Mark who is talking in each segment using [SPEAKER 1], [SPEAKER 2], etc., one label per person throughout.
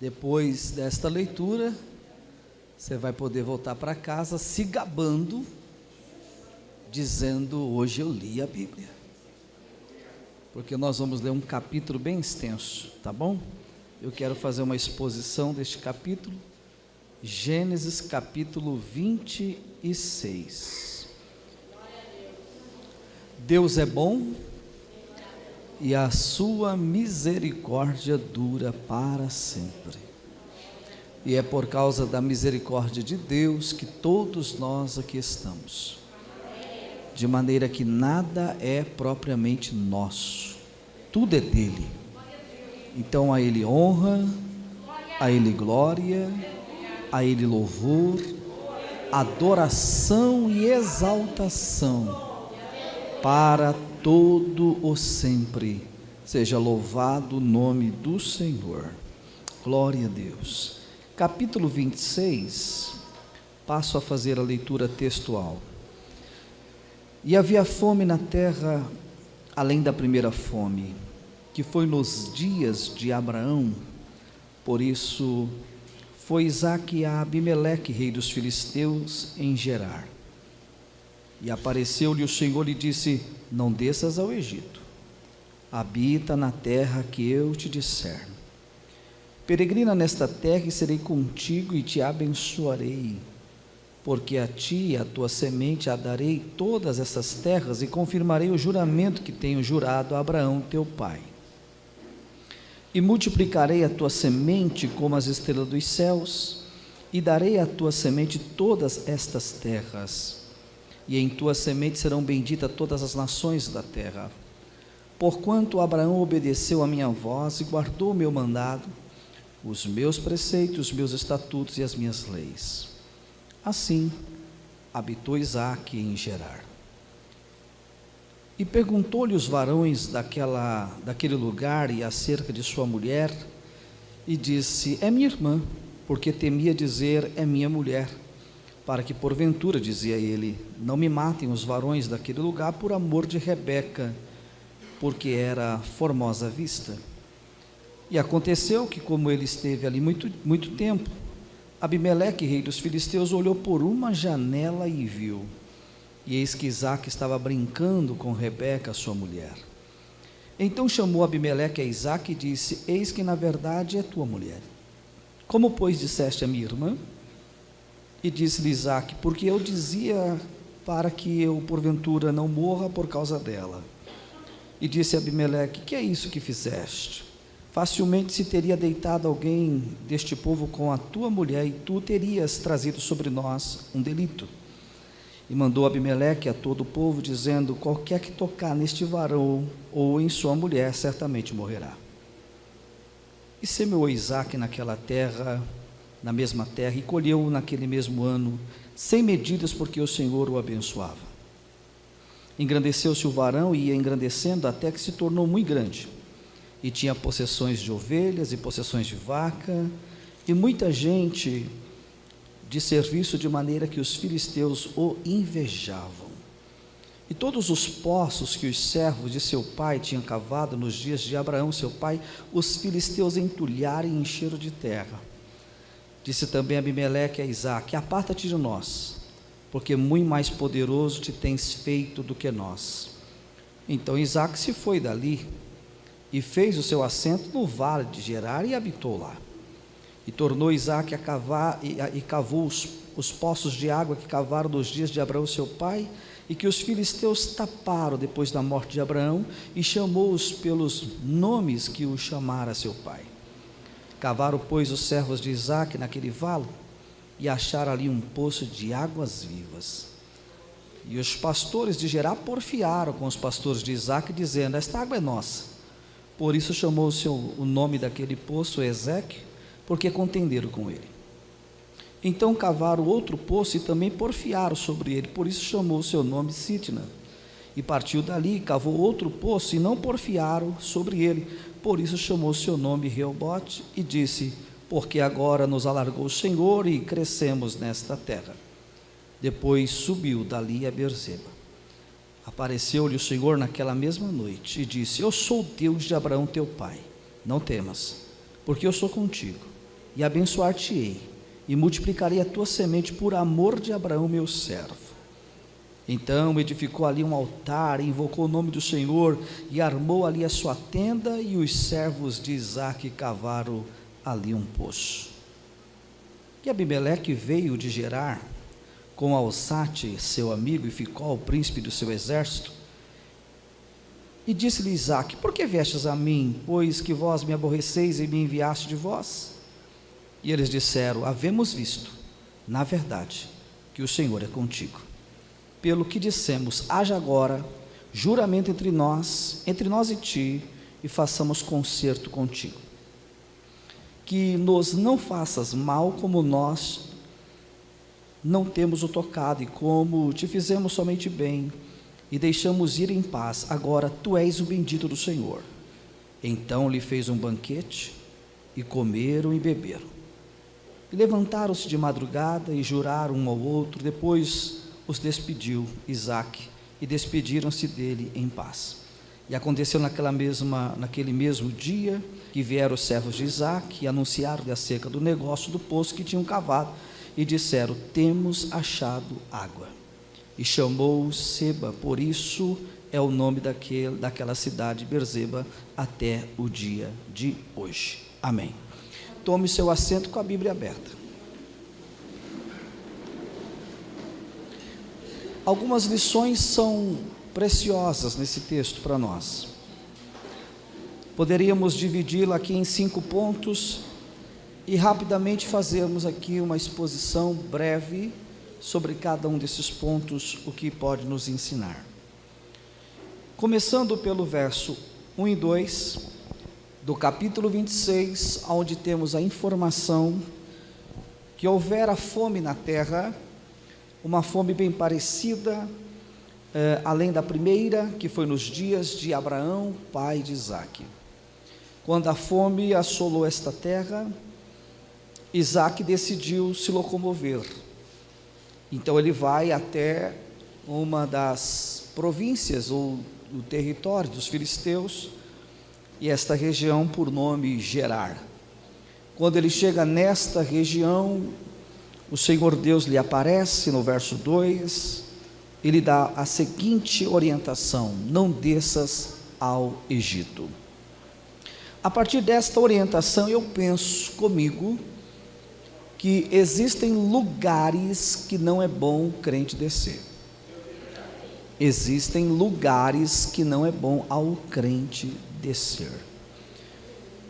[SPEAKER 1] Depois desta leitura, você vai poder voltar para casa se gabando, dizendo: hoje eu li a Bíblia. Porque nós vamos ler um capítulo bem extenso, tá bom? Eu quero fazer uma exposição deste capítulo, Gênesis capítulo 26. Deus é bom e a sua misericórdia dura para sempre. E é por causa da misericórdia de Deus que todos nós aqui estamos. De maneira que nada é propriamente nosso, tudo é dele. Então a ele honra, a ele glória, a ele louvor, adoração e exaltação para todo o sempre. Seja louvado o nome do Senhor. Glória a Deus. Capítulo 26, passo a fazer a leitura textual. E havia fome na terra, além da primeira fome, que foi nos dias de Abraão. Por isso foi Isaque a Abimeleque, rei dos filisteus, em Gerar. E apareceu-lhe o Senhor e disse: não desças ao Egito, habita na terra que eu te disser. Peregrina nesta terra e serei contigo e te abençoarei, porque a ti e a tua semente a darei todas essas terras e confirmarei o juramento que tenho jurado a Abraão teu pai. E multiplicarei a tua semente como as estrelas dos céus, e darei à tua semente todas estas terras, e em tua semente serão benditas todas as nações da terra. Porquanto Abraão obedeceu a minha voz e guardou o meu mandado, os meus preceitos, os meus estatutos e as minhas leis. Assim habitou Isaque em Gerar. E perguntou-lhe os varões daquele lugar e acerca de sua mulher, e disse: é minha irmã, porque temia dizer: é minha mulher, para que porventura, dizia ele, não me matem os varões daquele lugar por amor de Rebeca, porque era formosa à vista. E aconteceu que, como ele esteve ali muito tempo, Abimeleque, rei dos filisteus, olhou por uma janela e viu, e eis que Isaque estava brincando com Rebeca, sua mulher. Então chamou Abimeleque a Isaque e disse: eis que na verdade é tua mulher. Como, pois, disseste a minha irmã? E disse-lhe Isaque: porque eu dizia para que eu porventura não morra por causa dela. E disse Abimeleque: que é isso que fizeste? Facilmente se teria deitado alguém deste povo com a tua mulher, e tu terias trazido sobre nós um delito. E mandou Abimeleque a todo o povo, dizendo: qualquer que tocar neste varão ou em sua mulher, certamente morrerá. E semeou Isaque naquela terra, na mesma terra, e colheu naquele mesmo ano, sem medidas, porque o Senhor o abençoava. Engrandeceu-se o varão e ia engrandecendo até que se tornou muito grande, e tinha possessões de ovelhas e possessões de vaca, e muita gente de serviço, de maneira que os filisteus o invejavam. E todos os poços que os servos de seu pai tinham cavado nos dias de Abraão, seu pai, os filisteus entulharam e encheram de terra. Disse também Abimeleque a Isaque: aparta-te de nós, porque muito mais poderoso te tens feito do que nós. Então Isaque se foi dali e fez o seu assento no vale de Gerar e habitou lá. E tornou Isaque a cavar e cavou os poços de água que cavaram nos dias de Abraão seu pai, e que os filisteus taparam depois da morte de Abraão, e chamou-os pelos nomes que o chamara seu pai. Cavaram, pois, os servos de Isaque naquele vale, e acharam ali um poço de águas vivas. E os pastores de Gerar porfiaram com os pastores de Isaque, dizendo: esta água é nossa. Por isso chamou-se o nome daquele poço Ezeque, porque contenderam com ele. Então cavaram outro poço e também porfiaram sobre ele, por isso chamou o seu nome Sitna. E partiu dali e cavou outro poço e não porfiaram sobre ele, por isso chamou o seu nome Reobote, e disse: porque agora nos alargou o Senhor e crescemos nesta terra. Depois subiu dali a Beerseba. Apareceu-lhe o Senhor naquela mesma noite e disse: eu sou o Deus de Abraão teu pai, não temas, porque eu sou contigo, e abençoar-te-ei, e multiplicarei a tua semente por amor de Abraão, meu servo. Então edificou ali um altar, invocou o nome do Senhor, e armou ali a sua tenda, e os servos de Isaque cavaram ali um poço. E Abimeleque veio de Gerar, com Alzate, seu amigo, e Ficol, o príncipe do seu exército, e disse-lhe Isaque: por que viestes a mim, pois que vós me aborreceis e me enviaste de vós? E eles disseram: havemos visto, na verdade, que o Senhor é contigo. Pelo que dissemos: haja agora juramento entre nós e ti, e façamos concerto contigo, que nos não faças mal, como nós não temos o tocado, e como te fizemos somente bem, e deixamos ir em paz. Agora tu és o bendito do Senhor. Então lhe fez um banquete, e comeram e beberam. E levantaram-se de madrugada e juraram um ao outro. Depois os despediu Isaque, e despediram-se dele em paz. E aconteceu naquele mesmo dia, que vieram os servos de Isaque e anunciaram-lhe acerca do negócio do poço que tinham cavado, e disseram: temos achado água. E chamou Seba, por isso é o nome daquela cidade, Berzeba, até o dia de hoje. Amém. Tome seu assento com a Bíblia aberta. Algumas lições são preciosas nesse texto para nós. Poderíamos dividi-la aqui em 5 pontos e rapidamente fazermos aqui uma exposição breve sobre cada um desses pontos, o que pode nos ensinar. Começando pelo verso 1 e 2 do capítulo 26, onde temos a informação que houvera fome na terra, uma fome bem parecida, além da primeira, que foi nos dias de Abraão, pai de Isaque. Quando a fome assolou esta terra, Isaque decidiu se locomover. Então ele vai até uma das províncias ou do território dos filisteus, e esta região por nome Gerar. Quando ele chega nesta região, o Senhor Deus lhe aparece no verso 2, e lhe dá a seguinte orientação: não desças ao Egito. A partir desta orientação, eu penso comigo que existem lugares que não é bom o crente descer. Existem lugares que não é bom ao crente descer.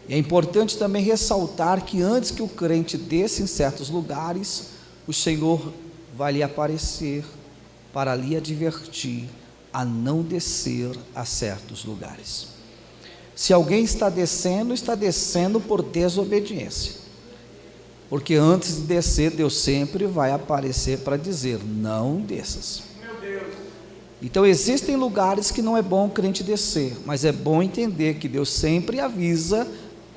[SPEAKER 1] E é importante também ressaltar que antes que o crente desça em certos lugares, o Senhor vai lhe aparecer para lhe advertir a não descer a certos lugares. Se alguém está descendo por desobediência. Porque antes de descer, Deus sempre vai aparecer para dizer: não desças. Então existem lugares que não é bom o crente descer, mas é bom entender que Deus sempre avisa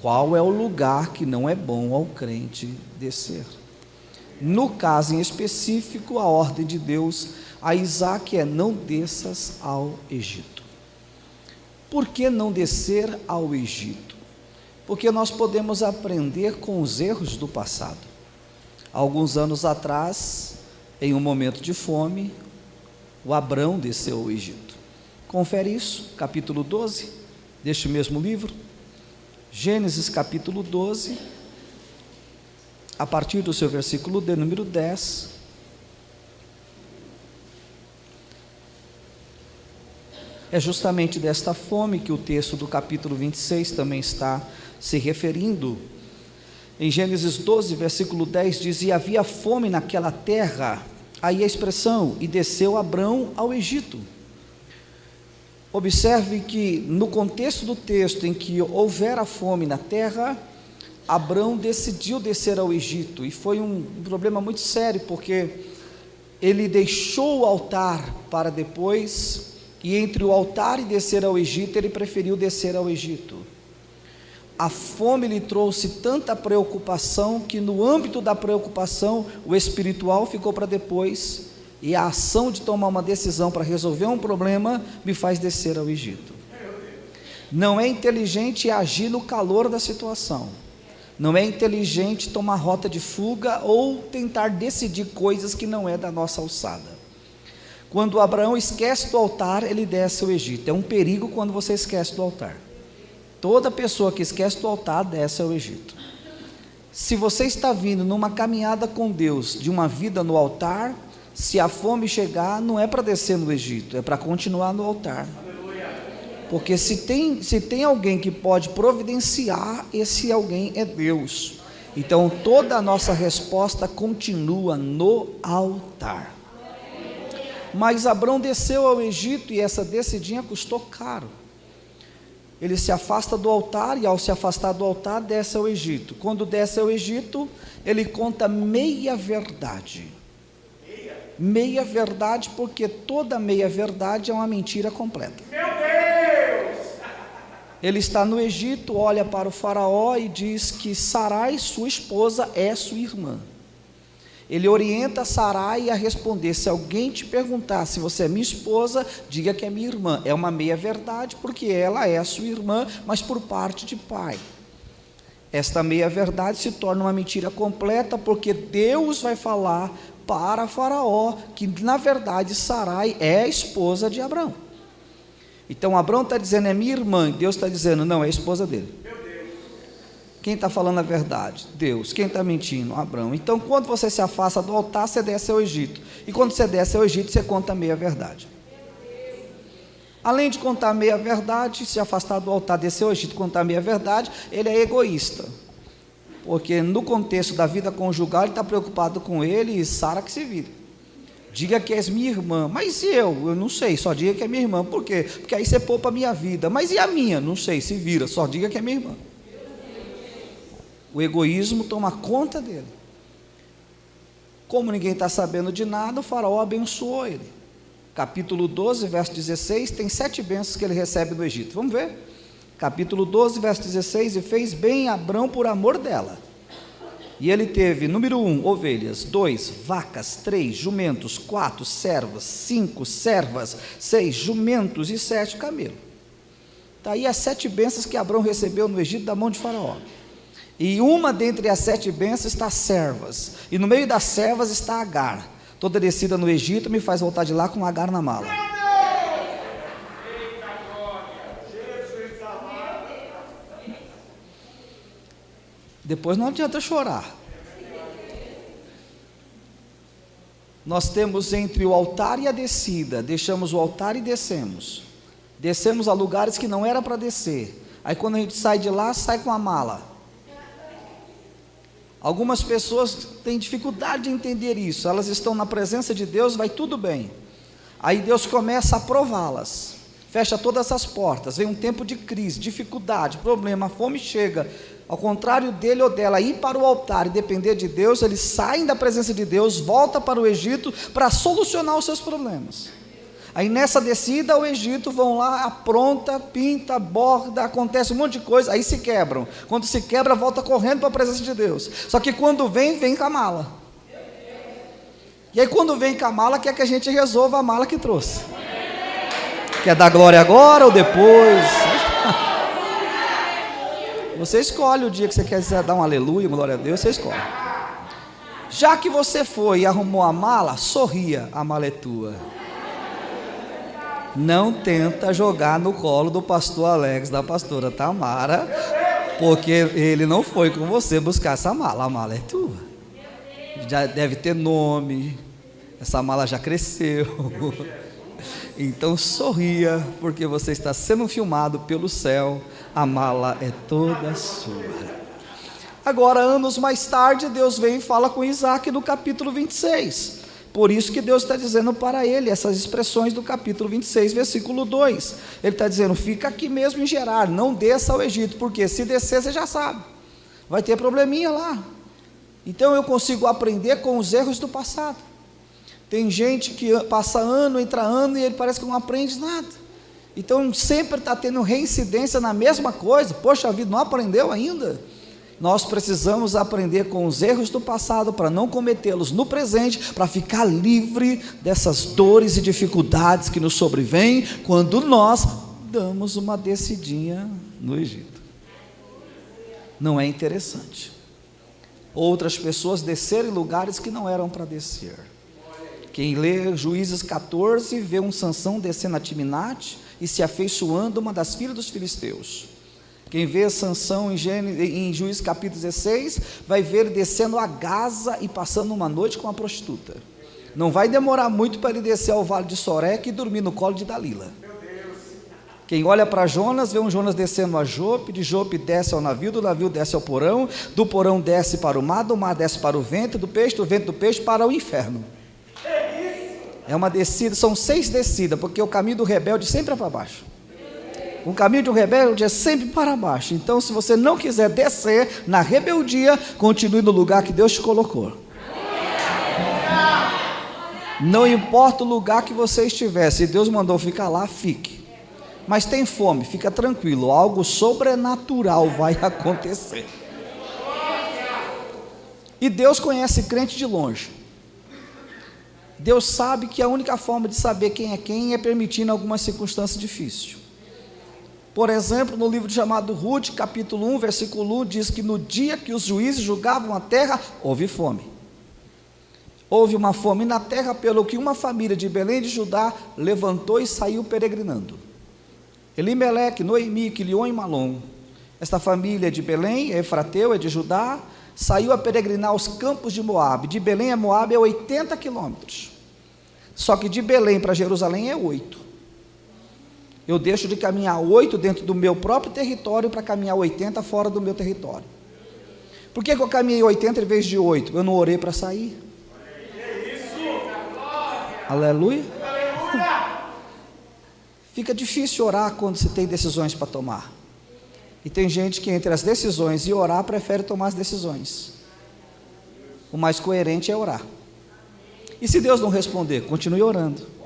[SPEAKER 1] qual é o lugar que não é bom ao crente descer. No caso em específico, a ordem de Deus a Isaque é: não desças ao Egito. Por que não descer ao Egito? Porque nós podemos aprender com os erros do passado. Alguns anos atrás, em um momento de fome, o Abrão desceu ao Egito. Confere isso, capítulo 12 deste mesmo livro, Gênesis capítulo 12, a partir do seu versículo de número 10. É justamente desta fome que o texto do capítulo 26 também está se referindo. Em Gênesis 12, versículo 10 diz: e havia fome naquela terra. Aí a expressão: e desceu Abrão ao Egito. Observe que no contexto do texto em que houvera fome na terra, Abrão decidiu descer ao Egito, e foi um problema muito sério, porque ele deixou o altar para depois, e entre o altar e descer ao Egito, ele preferiu descer ao Egito. A fome lhe trouxe tanta preocupação, que no âmbito da preocupação, o espiritual ficou para depois, e a ação de tomar uma decisão para resolver um problema, me faz descer ao Egito. Não é inteligente agir no calor da situação, Não é inteligente tomar rota de fuga ou tentar decidir coisas que não é da nossa alçada. Quando Abraão esquece do altar, ele desce ao Egito. É um perigo quando você esquece do altar. Toda pessoa que esquece do altar desce ao Egito. Se você está vindo numa caminhada com Deus, de uma vida no altar, se a fome chegar, não é para descer no Egito, é para continuar no altar. Porque se tem alguém que pode providenciar, esse alguém é Deus. Então toda a nossa resposta continua no altar. Mas Abrão desceu ao Egito e essa descidinha custou caro. Ele se afasta do altar e ao se afastar do altar desce ao Egito. Quando desce ao Egito, ele conta meia verdade. Meia verdade, porque toda meia verdade é uma mentira completa. Ele está no Egito, olha para o faraó e diz que Sarai, sua esposa, é sua irmã. Ele orienta Sarai a responder: se alguém te perguntar se você é minha esposa, diga que é minha irmã. É uma meia verdade, porque ela é a sua irmã, mas por parte de pai. Esta meia verdade se torna uma mentira completa, porque Deus vai falar para Faraó que na verdade Sarai é a esposa de Abrão. Então Abrão está dizendo é minha irmã, Deus está dizendo não, é a esposa dele. Quem está falando a verdade? Deus. Quem está mentindo? Abrão. Então quando você se afasta do altar, você desce ao Egito. E quando você desce ao Egito, você conta meia verdade. Além de contar meia verdade, se afastar do altar, descer ao Egito, contar meia verdade, ele é egoísta. Porque no contexto da vida conjugal, ele está preocupado com ele e Sara que se vira. Diga que és minha irmã. Mas eu não sei, só diga que é minha irmã. Por quê? Porque aí você poupa a minha vida. Mas e a minha? Não sei, se vira, só diga que é minha irmã. O egoísmo toma conta dele. Como ninguém está sabendo de nada, o faraó abençoou ele. Capítulo 12, verso 16, tem 7 bênçãos que ele recebe do Egito. Vamos ver? Capítulo 12, verso 16, e fez bem Abrão por amor dela. E ele teve, número 1, ovelhas, 2, vacas, 3, jumentos, 4, servas, 5, servas, 6, jumentos e 7 camelos. Está aí as 7 bênçãos que Abrão recebeu no Egito da mão de Faraó. E uma dentre as 7 bênçãos está servas, e no meio das servas está Agar. Toda descida no Egito me faz voltar de lá com Agar na mala. Depois não adianta chorar. Nós temos entre o altar e a descida, deixamos o altar e descemos. Descemos a lugares que não era para descer. Aí quando a gente sai de lá, sai com a mala. Algumas pessoas têm dificuldade de entender isso. Elas estão na presença de Deus, vai tudo bem. Aí Deus começa a prová-las. Fecha todas as portas, vem um tempo de crise, dificuldade, problema, a fome chega. Ao contrário dele ou dela ir para o altar e depender de Deus, eles saem da presença de Deus, voltam para o Egito para solucionar os seus problemas. Aí nessa descida ao Egito, vão lá, apronta, pinta, borda, acontece um monte de coisa, aí se quebram. Quando se quebra, volta correndo para a presença de Deus. Só que quando vem com a mala. E aí quando vem com a mala, quer que a gente resolva a mala que trouxe. Quer dar glória agora ou depois? Você escolhe o dia que você quer dar um aleluia, glória a Deus, você escolhe. Já que você foi e arrumou a mala, sorria, a mala é tua. Não tenta jogar no colo do pastor Alex, da pastora Tamara, porque ele não foi com você buscar essa mala, a mala é tua. Já deve ter nome, essa mala já cresceu. Então sorria, porque você está sendo filmado pelo céu, a mala é toda sua. Agora, anos mais tarde, Deus vem e fala com Isaac no capítulo 26. Por isso que Deus está dizendo para ele essas expressões do capítulo 26, versículo 2. Ele está dizendo, fica aqui mesmo em Gerar, não desça ao Egito, porque se descer você já sabe, vai ter probleminha lá. Então eu consigo aprender com os erros do passado. Tem gente que passa ano, entra ano e ele parece que não aprende nada. Então sempre está tendo reincidência na mesma coisa. Poxa vida, não aprendeu ainda? Nós precisamos aprender com os erros do passado para não cometê-los no presente, para ficar livre dessas dores e dificuldades que nos sobrevêm quando nós damos uma descidinha no Egito. não é interessante. Outras pessoas desceram em lugares que não eram para descer. Quem lê Juízes 14, vê um Sansão descendo a Timnate e se afeiçoando uma das filhas dos filisteus. Quem vê Sansão em Juízes capítulo 16, vai ver ele descendo a Gaza e passando uma noite com uma prostituta. Não vai demorar muito para ele descer ao vale de Soreca e dormir no colo de Dalila. Quem olha para Jonas, vê um Jonas descendo a Jope, de Jope desce ao navio, do navio desce ao porão, do porão desce para o mar, do mar desce para o ventre do peixe, do ventre do peixe para o inferno. É uma descida, são 6 descidas, porque o caminho do rebelde sempre é para baixo. O caminho de um rebelde é sempre para baixo. Então, se você não quiser descer na rebeldia, continue no lugar que Deus te colocou. Não importa o lugar que você estiver, se Deus mandou ficar lá, fique. Mas tem fome, fica tranquilo, algo sobrenatural vai acontecer. E Deus conhece crente de longe. Deus sabe que a única forma de saber quem é permitindo alguma circunstância difícil. Por exemplo, no livro chamado Ruth, capítulo 1, versículo 1, diz que no dia que os juízes julgavam a terra, houve fome. Houve uma fome na terra, pelo que uma família de Belém de Judá levantou e saiu peregrinando. Elimeleque, Noemi, Quilion e Malom. Esta família de Belém, é efrateu, é de Judá, saiu a peregrinar aos campos de Moabe. De Belém a Moabe é 80 quilômetros. Só que de Belém para Jerusalém é 8. Eu deixo de caminhar 8 dentro do meu próprio território para caminhar 80 fora do meu território. Por que eu caminhei 80 em vez de 8? Eu não orei para sair. Aleluia. Fica difícil orar quando se tem decisões para tomar. E tem gente que entre as decisões e orar prefere tomar as decisões. O mais coerente é orar. E se Deus não responder, continue orando.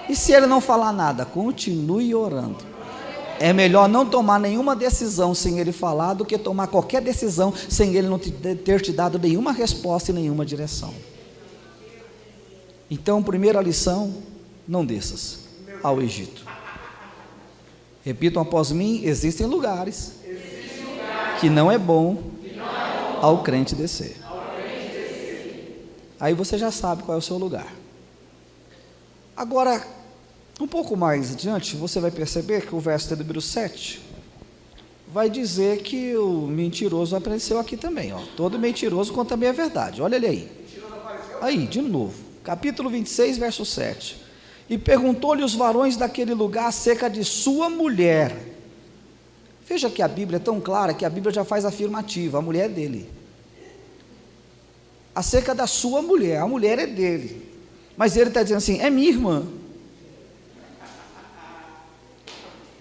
[SPEAKER 1] E se Ele não falar nada, continue orando. É melhor não tomar nenhuma decisão sem Ele falar do que tomar qualquer decisão sem Ele não ter te dado nenhuma resposta e nenhuma direção. Então, primeira lição, não desças ao Egito. Repitam após mim, existem lugares que não é bom ao crente descer. Aí você já sabe qual é o seu lugar. Agora, um pouco mais adiante, você vai perceber que o verso de número 7 vai dizer que o mentiroso apareceu aqui também. Todo mentiroso conta a meia verdade. Olha ele aí. Aí, de novo. Capítulo 26, verso 7. E perguntou-lhe os varões daquele lugar acerca de sua mulher. Veja que a Bíblia é tão clara que a Bíblia já faz afirmativa, a mulher é dele. Acerca da sua mulher, a mulher é dele. Mas ele está dizendo assim, é minha irmã.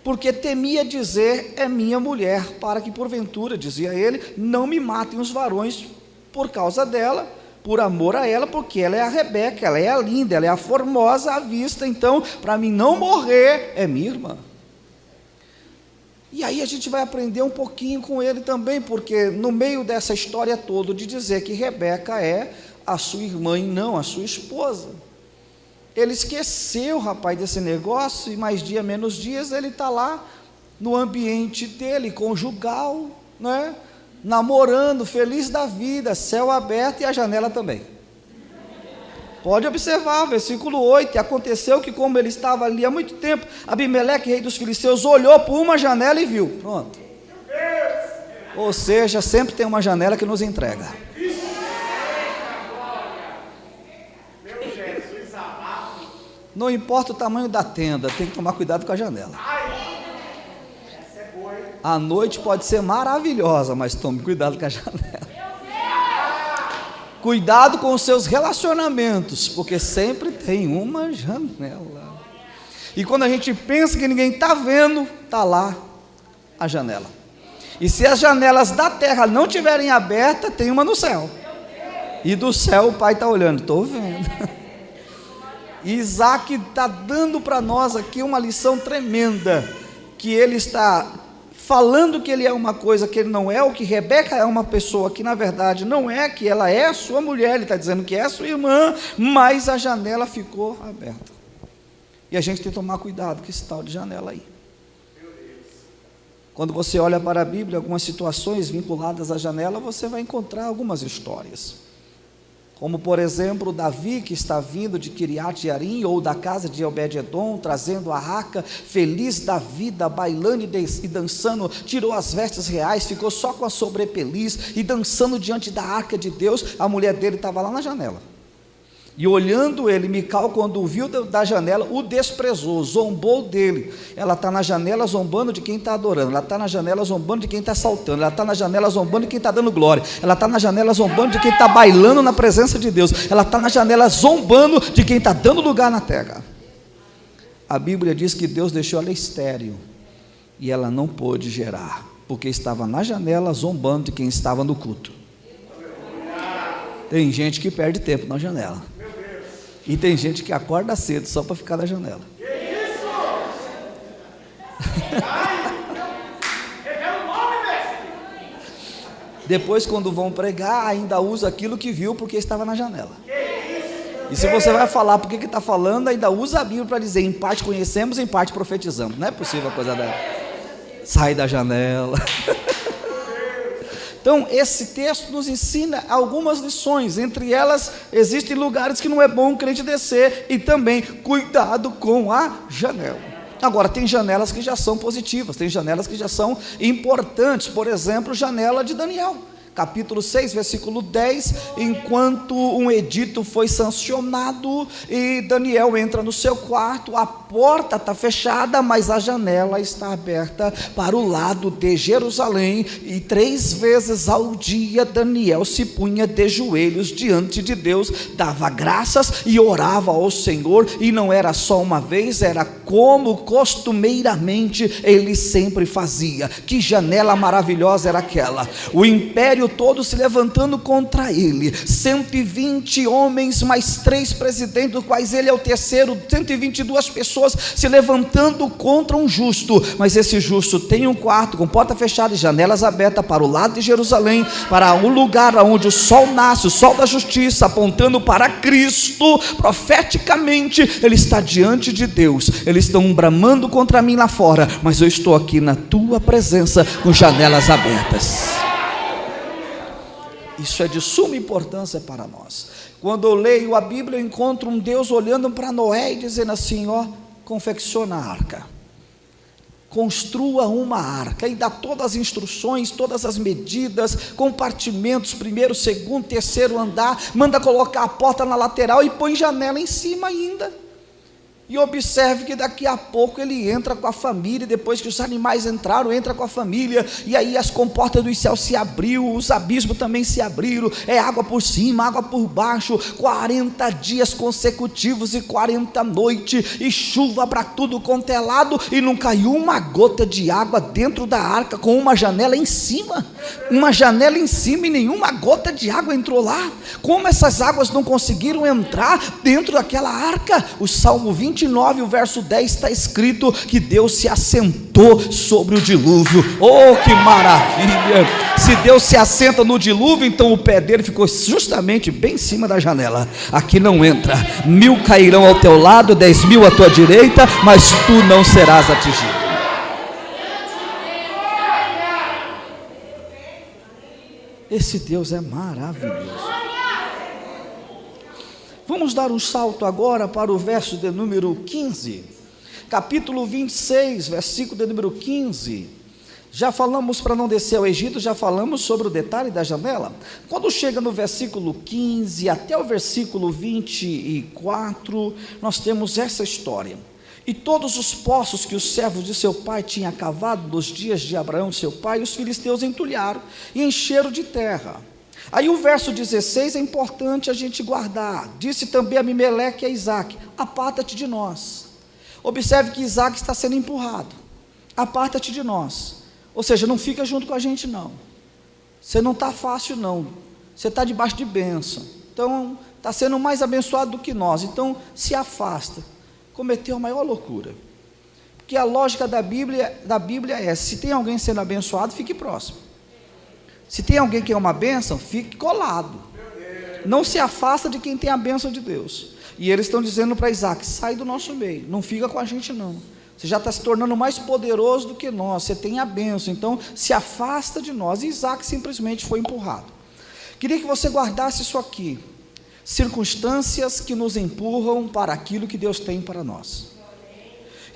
[SPEAKER 1] Porque temia dizer, é minha mulher, para que porventura, dizia ele, não me matem os varões por causa dela, por amor a ela, porque ela é a Rebeca, ela é a linda, ela é a formosa à vista, então, para mim não morrer, é minha irmã. E aí a gente vai aprender um pouquinho com ele também, porque no meio dessa história toda de dizer que Rebeca é a sua irmã e não a sua esposa, ele esqueceu, rapaz, desse negócio, e mais dia, menos dias, ele está lá no ambiente dele, conjugal, né? Namorando, feliz da vida, céu aberto e a janela também. Pode observar, versículo 8, e aconteceu que como ele estava ali há muito tempo, Abimeleque, rei dos filisteus, olhou por uma janela e viu, pronto. Ou seja, sempre tem uma janela que nos entrega. Não importa o tamanho da tenda, tem que tomar cuidado com a janela. A noite pode ser maravilhosa, mas tome cuidado com a janela. Cuidado com os seus relacionamentos, porque sempre tem uma janela. E quando a gente pensa que ninguém está vendo, está lá a janela. E se as janelas da terra não estiverem abertas, tem uma no céu. E do céu o Pai está olhando, estou vendo. Isaac está dando para nós aqui uma lição tremenda, que ele está falando que ele é uma coisa que ele não é, ou que Rebeca é uma pessoa que na verdade não é, que ela é sua mulher, ele está dizendo que é sua irmã, mas a janela ficou aberta. E a gente tem que tomar cuidado com esse tal de janela aí. Quando você olha para a Bíblia, algumas situações vinculadas à janela, você vai encontrar algumas histórias. Como, por exemplo, Davi, que está vindo de Kiriat Jearim, ou da casa de Obed-edom, trazendo a arca, feliz da vida, bailando e dançando, tirou as vestes reais, ficou só com a sobrepeliz, e dançando diante da arca de Deus. A mulher dele estava lá na janela, e olhando ele, Mical, quando o viu da janela, o desprezou, zombou dele. Ela está na janela zombando de quem está adorando, ela está na janela zombando de quem está saltando, ela está na janela zombando de quem está dando glória, ela está na janela zombando de quem está bailando na presença de Deus, ela está na janela zombando de quem está dando lugar na terra. A Bíblia diz que Deus deixou ela estéril, e ela não pôde gerar, porque estava na janela zombando de quem estava no culto. Tem gente que perde tempo na janela, e tem gente que acorda cedo só para ficar na janela. Que isso? Depois, quando vão pregar, ainda usa aquilo que viu porque estava na janela. E se você vai falar porque que está falando, ainda usa a Bíblia para dizer: em parte conhecemos, em parte profetizamos. Não é possível a coisa dela. Sai da janela. Então, esse texto nos ensina algumas lições. Entre elas, existem lugares que não é bom o crente descer, e também cuidado com a janela. Agora, tem janelas que já são positivas, tem janelas que já são importantes. Por exemplo, janela de Daniel, capítulo 6, versículo 10, enquanto um edito foi sancionado, e Daniel entra no seu quarto, a porta está fechada, mas a janela está aberta para o lado de Jerusalém, e 3 vezes ao dia Daniel se punha de joelhos diante de Deus, dava graças e orava ao Senhor, e não era só uma vez, era como costumeiramente ele sempre fazia. Que janela maravilhosa era aquela! O império todo se levantando contra ele, 120 homens mais 3 presidentes, dos quais ele é o terceiro, 122 pessoas se levantando contra um justo, mas esse justo tem um quarto com porta fechada e janelas abertas para o lado de Jerusalém, para um lugar onde o sol nasce, o sol da justiça, apontando para Cristo. Profeticamente ele está diante de Deus. Eles estão bramando contra mim lá fora, mas eu estou aqui na tua presença com janelas abertas. Isso é de suma importância para nós. Quando eu leio a Bíblia, eu encontro um Deus olhando para Noé e dizendo assim: ó, confecciona a arca, construa uma arca, e dá todas as instruções, todas as medidas, compartimentos, primeiro, segundo, terceiro andar, manda colocar a porta na lateral e põe janela em cima ainda. E observe que daqui a pouco ele entra com a família, depois que os animais entraram, entra com a família, e aí as comportas dos céus se abriu, os abismos também se abriram, é água por cima, água por baixo, 40 dias consecutivos e 40 noites, e chuva para tudo quanto é lado, e não caiu uma gota de água dentro da arca, com uma janela em cima, e nenhuma gota de água entrou lá. Como essas águas não conseguiram entrar dentro daquela arca? O Salmo 29, o verso 10 está escrito que Deus se assentou sobre o dilúvio. Oh, que maravilha! Se Deus se assenta no dilúvio, então o pé dele ficou justamente bem em cima da janela. Aqui não entra. 1000 cairão ao teu lado, 10.000 à tua direita, mas tu não serás atingido. Esse Deus é maravilhoso. Vamos dar um salto agora para o verso de número 15, capítulo 26, versículo de número 15. Já falamos para não descer ao Egito, já falamos sobre o detalhe da janela. Quando chega no versículo 15 até o versículo 24, nós temos essa história. E todos os poços que os servos de seu pai tinham cavado nos dias de Abraão, seu pai, os filisteus entulharam e encheram de terra. Aí o verso 16 é importante a gente guardar. Disse também Abimeleque a Isaac: aparta-te de nós. Observe que Isaac está sendo empurrado. Aparta-te de nós. Ou seja, não fica junto com a gente não. Você não está fácil não. Você está debaixo de bênção. Então, está sendo mais abençoado do que nós. Então, se afasta. Cometeu a maior loucura. Porque a lógica da Bíblia é: se tem alguém sendo abençoado, fique próximo. Se tem alguém que é uma bênção, fique colado. Não se afasta de quem tem a bênção de Deus. E eles estão dizendo para Isaac: sai do nosso meio, não fica com a gente não. Você já está se tornando mais poderoso do que nós, você tem a bênção, então se afasta de nós. E Isaac simplesmente foi empurrado. Queria que você guardasse isso aqui: circunstâncias que nos empurram para aquilo que Deus tem para nós.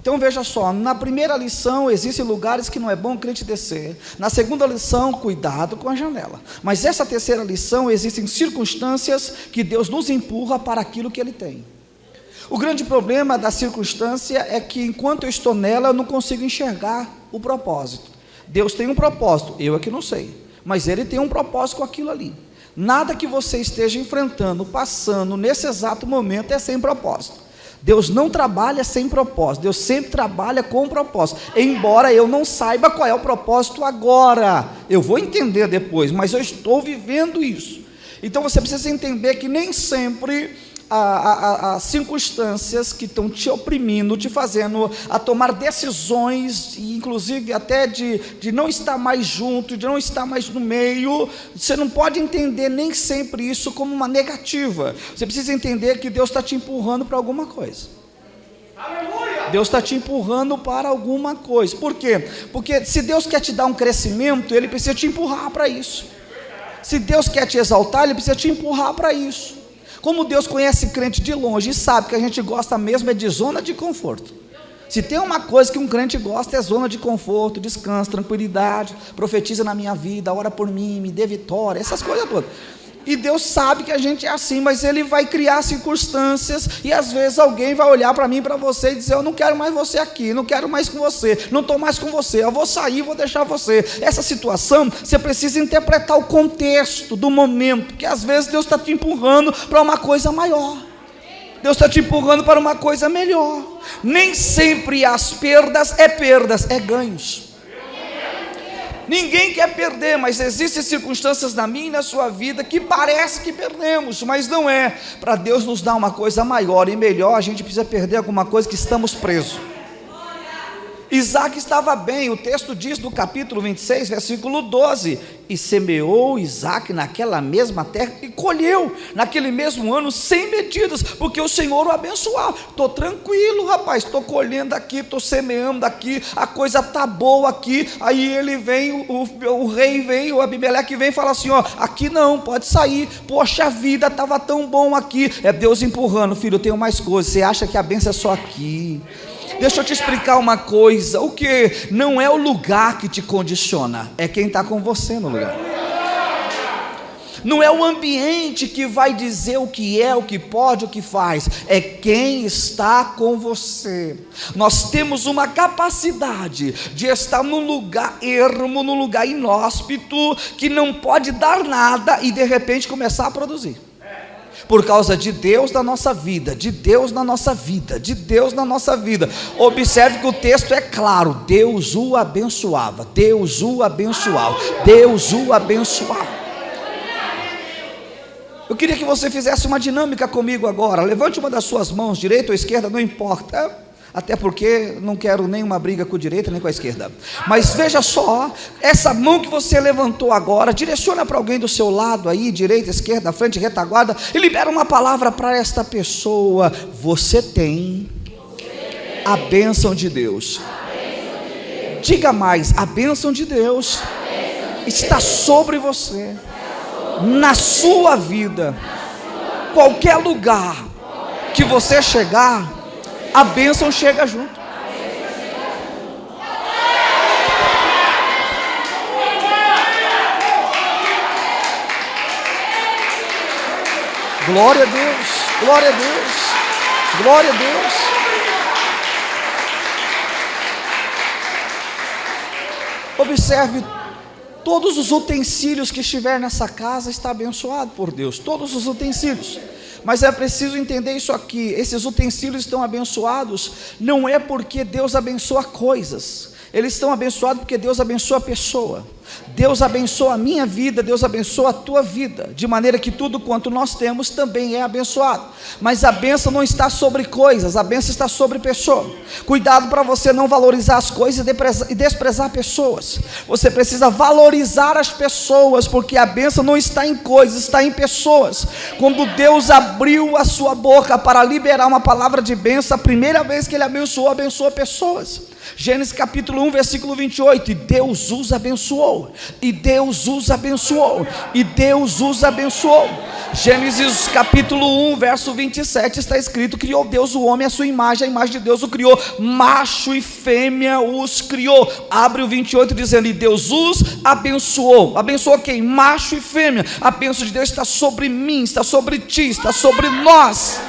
[SPEAKER 1] Então veja só, na primeira lição, existem lugares que não é bom o crente descer. Na segunda lição, cuidado com a janela. Mas essa terceira lição, existem circunstâncias que Deus nos empurra para aquilo que Ele tem. O grande problema da circunstância é que enquanto eu estou nela, eu não consigo enxergar o propósito. Deus tem um propósito, eu é que não sei, mas Ele tem um propósito com aquilo ali. Nada que você esteja enfrentando, passando nesse exato momento é sem propósito. Deus não trabalha sem propósito, Deus sempre trabalha com propósito, embora eu não saiba qual é o propósito agora, eu vou entender depois, mas eu estou vivendo isso. Então você precisa entender que nem sempre as circunstâncias que estão te oprimindo, te fazendo a tomar decisões, e inclusive até de não estar mais junto, de não estar mais no meio, você não pode entender nem sempre isso como uma negativa. Você precisa entender que Deus está te empurrando para alguma coisa. Aleluia! Deus está te empurrando para alguma coisa. Por quê? Porque se Deus quer te dar um crescimento, Ele precisa te empurrar para isso. Se Deus quer te exaltar, Ele precisa te empurrar para isso. Como Deus conhece crente de longe e sabe que a gente gosta mesmo é de zona de conforto. Se tem uma coisa que um crente gosta é zona de conforto, descanso, tranquilidade, profetiza na minha vida, ora por mim, me dê vitória, essas coisas todas. E Deus sabe que a gente é assim, mas Ele vai criar circunstâncias, e às vezes alguém vai olhar para mim e para você e dizer: eu não quero mais você aqui, não quero mais com você, não estou mais com você, eu vou sair, vou deixar você. Essa situação, você precisa interpretar o contexto do momento, porque às vezes Deus está te empurrando para uma coisa maior, Deus está te empurrando para uma coisa melhor. Nem sempre as perdas, é ganhos. Ninguém quer perder, mas existem circunstâncias na minha e na sua vida que parece que perdemos, mas não é. Para Deus nos dar uma coisa maior e melhor, a gente precisa perder alguma coisa que estamos presos. Isaac estava bem, o texto diz no capítulo 26, versículo 12: e semeou Isaac naquela mesma terra e colheu naquele mesmo ano 100 medidas, porque o Senhor o abençoava. Estou tranquilo, rapaz, estou colhendo aqui, estou semeando aqui, a coisa está boa aqui. Aí ele vem, o rei vem, o Abimeleque vem e fala assim: ó, aqui não, pode sair, poxa vida, estava tão bom aqui. É Deus empurrando: filho, eu tenho mais coisas, você acha que a bênção é só aqui? Deixa eu te explicar uma coisa: o que não é o lugar que te condiciona, é quem está com você no lugar. Não é o ambiente que vai dizer o que é, o que pode, o que faz, é quem está com você. Nós temos uma capacidade de estar num lugar ermo, num lugar inóspito, que não pode dar nada e de repente começar a produzir. Por causa de Deus na nossa vida, de Deus na nossa vida, de Deus na nossa vida. Observe que o texto é claro: Deus o abençoava, Deus o abençoava, Deus o abençoava. Eu queria que você fizesse uma dinâmica comigo agora. Levante uma das suas mãos, direita ou esquerda, não importa. Até porque não quero nenhuma briga com a direita nem com a esquerda. Mas veja só, essa mão que você levantou agora, direciona para alguém do seu lado aí, direita, esquerda, frente, retaguarda, e libera uma palavra para esta pessoa. Você tem a bênção de Deus. Diga mais: a bênção de Deus está sobre você, na sua vida. Qualquer lugar que você chegar, a bênção chega junto. Glória a Deus, glória a Deus, glória a Deus. Observe, todos os utensílios que estiver nessa casa está abençoado por Deus, todos os utensílios. Mas é preciso entender isso aqui: esses utensílios estão abençoados não é porque Deus abençoa coisas, Eles estão abençoados porque Deus abençoa a pessoa. Deus abençoa a minha vida, Deus abençoa a tua vida, de maneira que tudo quanto nós temos também é abençoado. Mas a bênção não está sobre coisas, a bênção está sobre pessoa. Cuidado para você não valorizar as coisas e desprezar pessoas. Você precisa valorizar as pessoas, porque a bênção não está em coisas, está em pessoas. Quando Deus abriu a sua boca para liberar uma palavra de bênção, a primeira vez que Ele abençoou pessoas. Gênesis capítulo 1, versículo 28, e Deus os abençoou, e Deus os abençoou, e Deus os abençoou. Gênesis capítulo 1, verso 27, está escrito: criou Deus o homem à sua imagem, a imagem de Deus o criou, macho e fêmea os criou. Abre o 28 dizendo: e Deus os abençoou. Abençoou quem? Macho e fêmea. A bênção de Deus está sobre mim, está sobre ti, está sobre nós,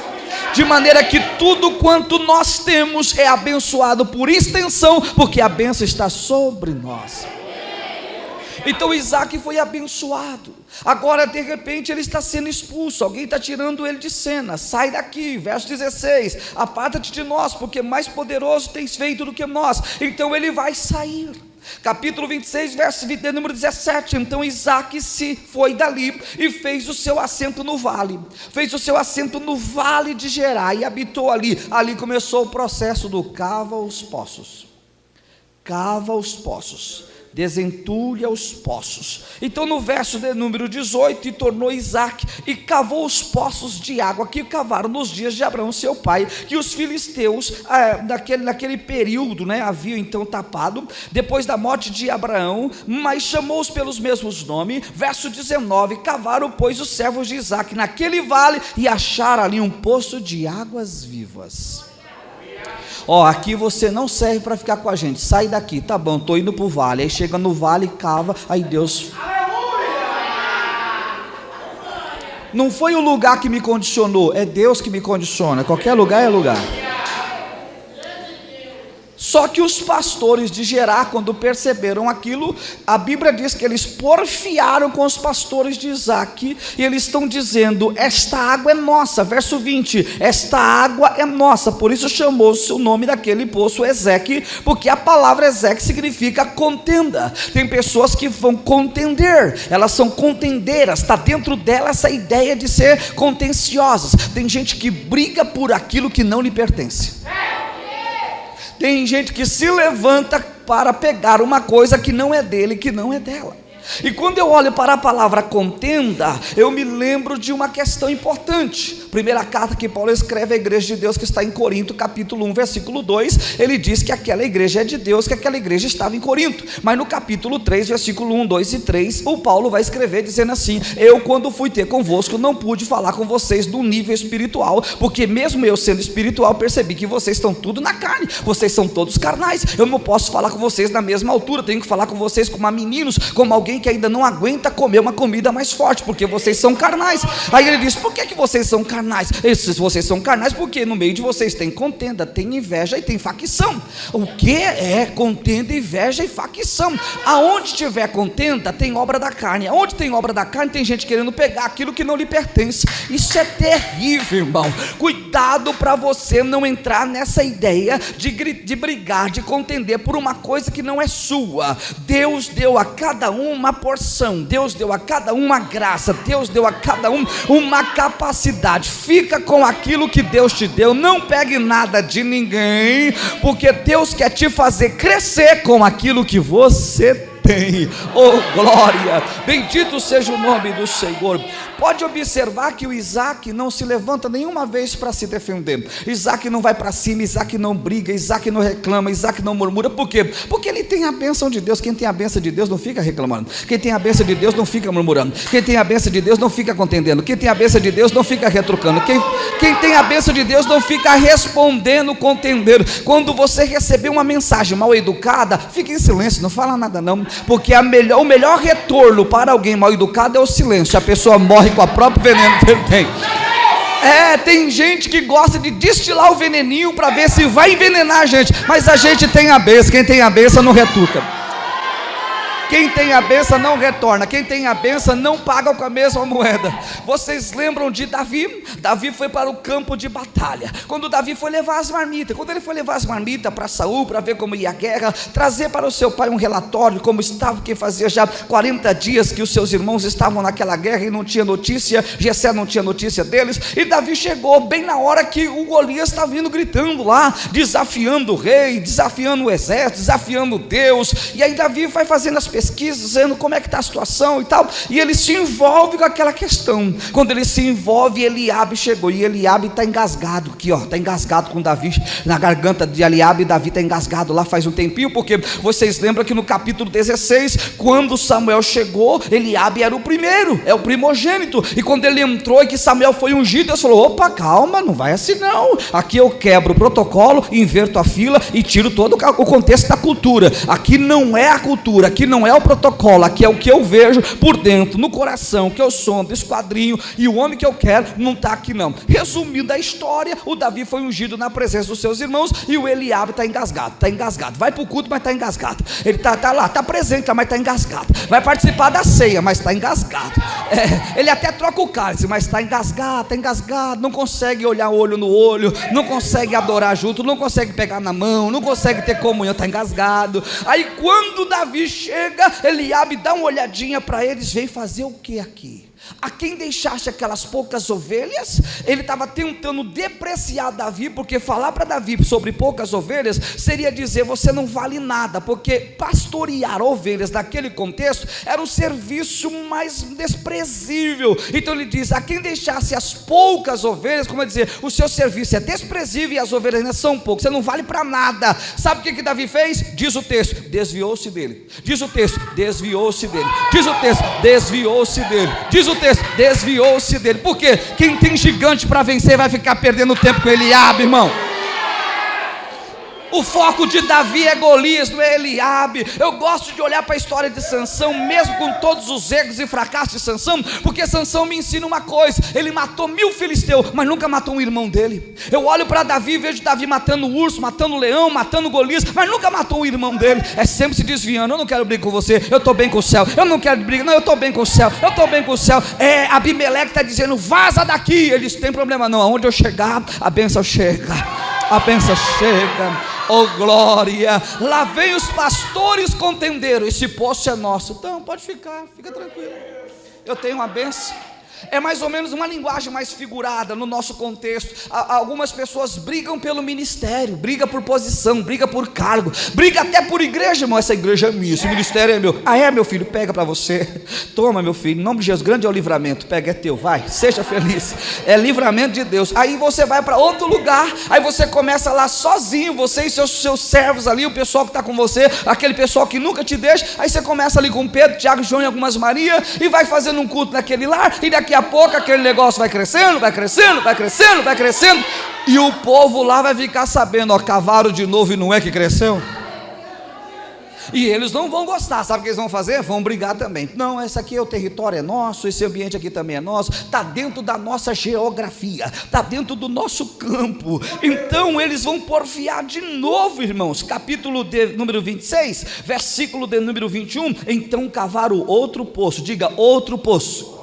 [SPEAKER 1] de maneira que tudo quanto nós temos é abençoado por extensão, porque a bênção está sobre nós. Então Isaac foi abençoado. Agora de repente ele está sendo expulso, alguém está tirando ele de cena. Sai daqui, verso 16: aparta-te de nós, porque mais poderoso tens feito do que nós. Então ele vai sair. Capítulo 26, verso número 17. Então Isaac se foi dali e fez o seu assento no vale. Fez o seu assento no vale de Gerar e habitou ali. Ali começou o processo do cava os poços. Cava os poços, desentulha os poços. Então no verso de número 18, e tornou Isaac e cavou os poços de água que cavaram nos dias de Abraão seu pai, que os filisteus naquele período, haviam então tapado, depois da morte de Abraão, mas chamou-os pelos mesmos nomes. Verso 19, cavaram pois os servos de Isaac naquele vale e acharam ali um poço de águas vivas. Aqui você não serve para ficar com a gente, sai daqui, tá bom, estou indo para o vale. Aí chega no vale, cava, aí Deus... Não foi o lugar que me condicionou, é Deus que me condiciona. Qualquer lugar é lugar. Só que os pastores de Gerar, quando perceberam aquilo, a Bíblia diz que eles porfiaram com os pastores de Isaac, e eles estão dizendo: esta água é nossa. Verso 20, esta água é nossa. Por isso chamou-se o nome daquele poço Ezeque, porque a palavra Ezeque significa contenda. Tem pessoas que vão contender, elas são contendeiras, está dentro dela essa ideia de ser contenciosas. Tem gente que briga por aquilo que não lhe pertence. Tem gente que se levanta para pegar uma coisa que não é dele, que não é dela. E quando eu olho para a palavra contenda, eu me lembro de uma questão importante. Primeira carta que Paulo escreve à igreja de Deus, que está em Corinto, capítulo 1, versículo 2, ele diz que aquela igreja é de Deus, que aquela igreja estava em Corinto. Mas no capítulo 3, versículo 1, 2 e 3, o Paulo vai escrever dizendo assim: eu, quando fui ter convosco, não pude falar com vocês do nível espiritual, porque mesmo eu sendo espiritual, percebi que vocês estão tudo na carne, vocês são todos carnais. Eu não posso falar com vocês na mesma altura, tenho que falar com vocês como meninos, como alguém que ainda não aguenta comer uma comida mais forte, porque vocês são carnais. Aí ele diz: por que vocês são carnais? Vocês são carnais porque no meio de vocês tem contenda, tem inveja e tem facção. O que é contenda, inveja e facção? Aonde tiver contenda, tem obra da carne. Aonde tem obra da carne, tem gente querendo pegar aquilo que não lhe pertence. Isso é terrível, irmão. Cuidado para você não entrar nessa ideia de brigar, de contender por uma coisa que não é sua. Deus deu a cada um uma porção, Deus deu a cada um uma graça, Deus deu a cada um uma capacidade. Fica com aquilo que Deus te deu, não pegue nada de ninguém, porque Deus quer te fazer crescer com aquilo que você tem. Oh glória, bendito seja o nome do Senhor. Pode observar que o Isaac não se levanta nenhuma vez para se defender. Isaac não vai para cima, Isaac não briga, Isaac não reclama, Isaac não murmura. Por quê? Porque ele tem a bênção de Deus. Quem tem a bênção de Deus não fica reclamando. Quem tem a bênção de Deus não fica murmurando. Quem tem a bênção de Deus não fica contendendo. Quem tem a bênção de Deus não fica retrucando. Quem tem a bênção de Deus não fica respondendo, contendendo. Quando você receber uma mensagem mal educada, fique em silêncio, não fala nada não, porque o melhor retorno para alguém mal educado é o silêncio. A pessoa morre com o próprio veneno que ele tem. Tem gente que gosta de destilar o veneninho para ver se vai envenenar a gente, mas a gente tem a bênção. Quem tem a bênção não retuca. Quem tem a bênção não retorna, quem tem a bênção não paga com a mesma moeda. Vocês lembram de Davi? Davi foi para o campo de batalha. Quando Davi foi levar as marmitas, quando ele foi levar as marmitas para Saul, para ver como ia a guerra, trazer para o seu pai um relatório de como estava, que fazia já 40 dias que os seus irmãos estavam naquela guerra e não tinha notícia, Jessé não tinha notícia deles, e Davi chegou bem na hora que o Golias estava vindo gritando lá, desafiando o rei, desafiando o exército, desafiando Deus. E aí Davi vai fazendo as pesquisas, dizendo como é que está a situação e tal, e ele se envolve com aquela questão. Quando ele se envolve, Eliabe chegou, e Eliabe está engasgado aqui, está engasgado com Davi, na garganta de Eliabe. Davi está engasgado lá faz um tempinho, porque vocês lembram que no capítulo 16, quando Samuel chegou, Eliabe era o primeiro, é o primogênito, e quando ele entrou e que Samuel foi ungido, Deus falou: opa, calma, não vai assim não, aqui eu quebro o protocolo, inverto a fila e tiro todo o contexto da cultura. Aqui não é a cultura, aqui não é o protocolo, aqui é o que eu vejo por dentro, no coração, que eu sou desse quadrinho, e o homem que eu quero não está aqui não. Resumindo a história, o Davi foi ungido na presença dos seus irmãos, e o Eliabe está engasgado, vai para o culto, mas está engasgado, ele está lá, está presente, mas está engasgado, vai participar da ceia, mas está engasgado, ele até troca o cálice, mas está engasgado, não consegue olhar olho no olho, não consegue adorar junto, não consegue pegar na mão, não consegue ter comunhão, está engasgado. Aí quando Davi chega, Eliabe dá uma olhadinha para eles: veio fazer o que aqui? A quem deixaste aquelas poucas ovelhas? Ele estava tentando depreciar Davi, porque falar para Davi sobre poucas ovelhas seria dizer: você não vale nada, porque pastorear ovelhas naquele contexto era o serviço mais desprezível. Então ele diz: a quem deixasse as poucas ovelhas, como é dizer, o seu serviço é desprezível e as ovelhas ainda são poucas, você não vale para nada. Sabe o que Davi fez? Diz o texto: desviou-se dele. Diz o texto: desviou-se dele. Diz o texto: desviou-se dele. Diz o texto: desviou-se dele. Porque quem tem gigante para vencer vai ficar perdendo tempo com Eliabe, irmão. O foco de Davi é Golias, não é Eliabe. Eu gosto de olhar para a história de Sansão, mesmo com todos os erros e fracassos de Sansão, porque Sansão me ensina uma coisa: ele matou 1000 filisteus, mas nunca matou um irmão dele. Eu olho para Davi e vejo Davi matando urso, matando leão, matando Golias, mas nunca matou um irmão dele. É sempre se desviando: eu não quero brigar com você, eu estou bem com o céu. Eu não quero brigar, não, eu estou bem com o céu, eu estou bem com o céu. Abimeleque está dizendo: vaza daqui. Eles têm problema não, aonde eu chegar, a bênção chega, a bênção chega. Oh glória, lá vem os pastores contenderam, esse poço é nosso. Então pode ficar, fica tranquilo, eu tenho uma bênção. É mais ou menos uma linguagem mais figurada no nosso contexto. Algumas pessoas brigam pelo ministério, briga por posição, briga por cargo, briga até por igreja. Irmão, essa igreja é minha, esse ministério é meu. Ah é, meu filho? Pega para você. Toma, meu filho, em nome de Jesus, grande é o livramento. Pega, é teu, vai, seja feliz. É livramento de Deus. Aí você vai para outro lugar, aí você começa lá sozinho, você e seus servos ali, o pessoal que está com você, aquele pessoal que nunca te deixa. Aí você começa ali com Pedro, Tiago, João e algumas Maria, e vai fazendo um culto naquele lar, e daqui a pouco aquele negócio vai crescendo, vai crescendo, vai crescendo, vai crescendo, e o povo lá vai ficar sabendo: ó, cavaram de novo e não é que cresceu. E eles não vão gostar, sabe o que eles vão fazer? Vão brigar também. Não, esse aqui é o território, é nosso, esse ambiente aqui também é nosso, está dentro da nossa geografia, está dentro do nosso campo. Então eles vão porfiar de novo, irmãos. Capítulo número 26, versículo de número 21. Então cavaram outro poço, diga outro poço,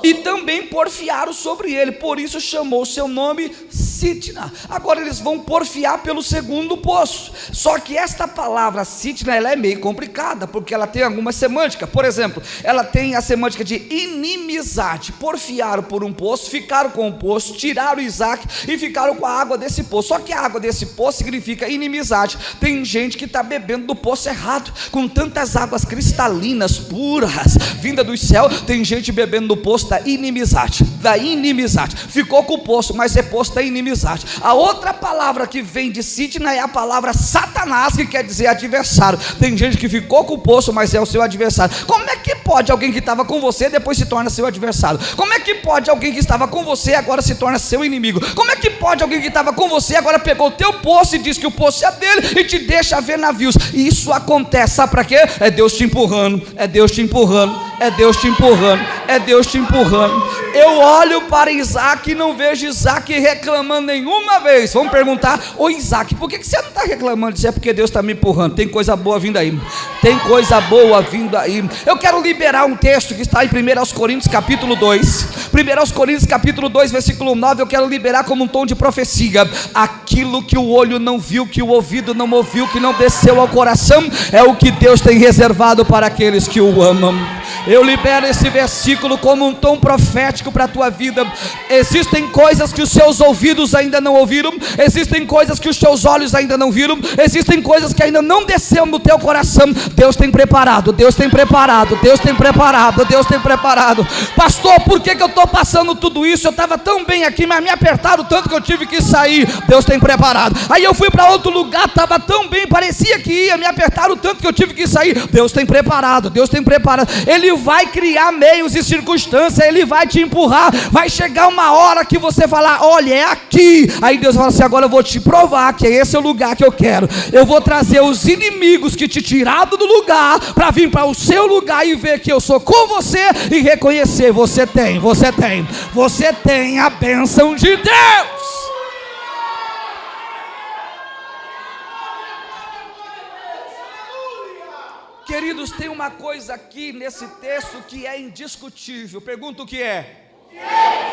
[SPEAKER 1] e também porfiaram sobre ele, por isso chamou seu nome Sitna. Agora eles vão porfiar pelo segundo poço. Só que esta palavra Sitna, ela é meio complicada, porque ela tem alguma semântica. Por exemplo, ela tem a semântica de inimizade. Porfiaram por um poço, ficaram com o poço, tiraram Isaac e ficaram com a água desse poço. Só que a água desse poço significa inimizade. Tem gente que está bebendo do poço errado, com tantas águas cristalinas, puras, vinda do céu. Tem gente bebendo do poço da inimizade, ficou com o poço, mas é poço da inimizade. A outra palavra que vem de Sitna é a palavra Satanás, que quer dizer adversário. Tem gente que ficou com o poço, mas é o seu adversário. Como é que pode alguém que estava com você depois se torna seu adversário? Como é que pode alguém que estava com você agora se torna seu inimigo? Como é que pode alguém que estava com você agora pegou o teu poço e diz que o poço é dele e te deixa ver navios? E isso acontece, sabe para quê? É Deus te empurrando, é Deus te empurrando. é Deus te empurrando, é Deus te empurrando. Eu olho para Isaac e não vejo Isaac reclamando nenhuma vez. Vamos perguntar: ô Isaac, por que você não está reclamando? Isso é porque Deus está me empurrando, tem coisa boa vindo aí, tem coisa boa vindo aí. Eu quero liberar um texto que está em 1 Coríntios capítulo 2, 1 Coríntios capítulo 2, versículo 9, eu quero liberar como um tom de profecia: aquilo que o olho não viu, que o ouvido não ouviu, que não desceu ao coração, é o que Deus tem reservado para aqueles que o amam. Eu libero esse versículo como um tom profético para a tua vida. Existem coisas que os seus ouvidos ainda não ouviram, existem coisas que os teus olhos ainda não viram, existem coisas que ainda não desceram no teu coração. Deus tem preparado, Deus tem preparado, Deus tem preparado, Deus tem preparado. Pastor, por que eu estou passando tudo isso? Eu estava tão bem aqui, mas me apertaram tanto que eu tive que sair. Deus tem preparado. Aí eu fui para outro lugar, estava tão bem, parecia que ia, me apertaram tanto que eu tive que sair. Deus tem preparado, Deus tem preparado. Ele vai criar meios e circunstâncias, Ele vai te empurrar. Vai chegar uma hora que você falar: olha, é aqui. Aí Deus fala assim: agora eu vou te provar que esse é o lugar que eu quero. Eu vou trazer os inimigos que te tiraram do lugar para vir para o seu lugar e ver que eu sou com você e reconhecer: você tem a bênção de Deus. Queridos, tem uma coisa aqui nesse texto que é indiscutível. Pergunto: o que é?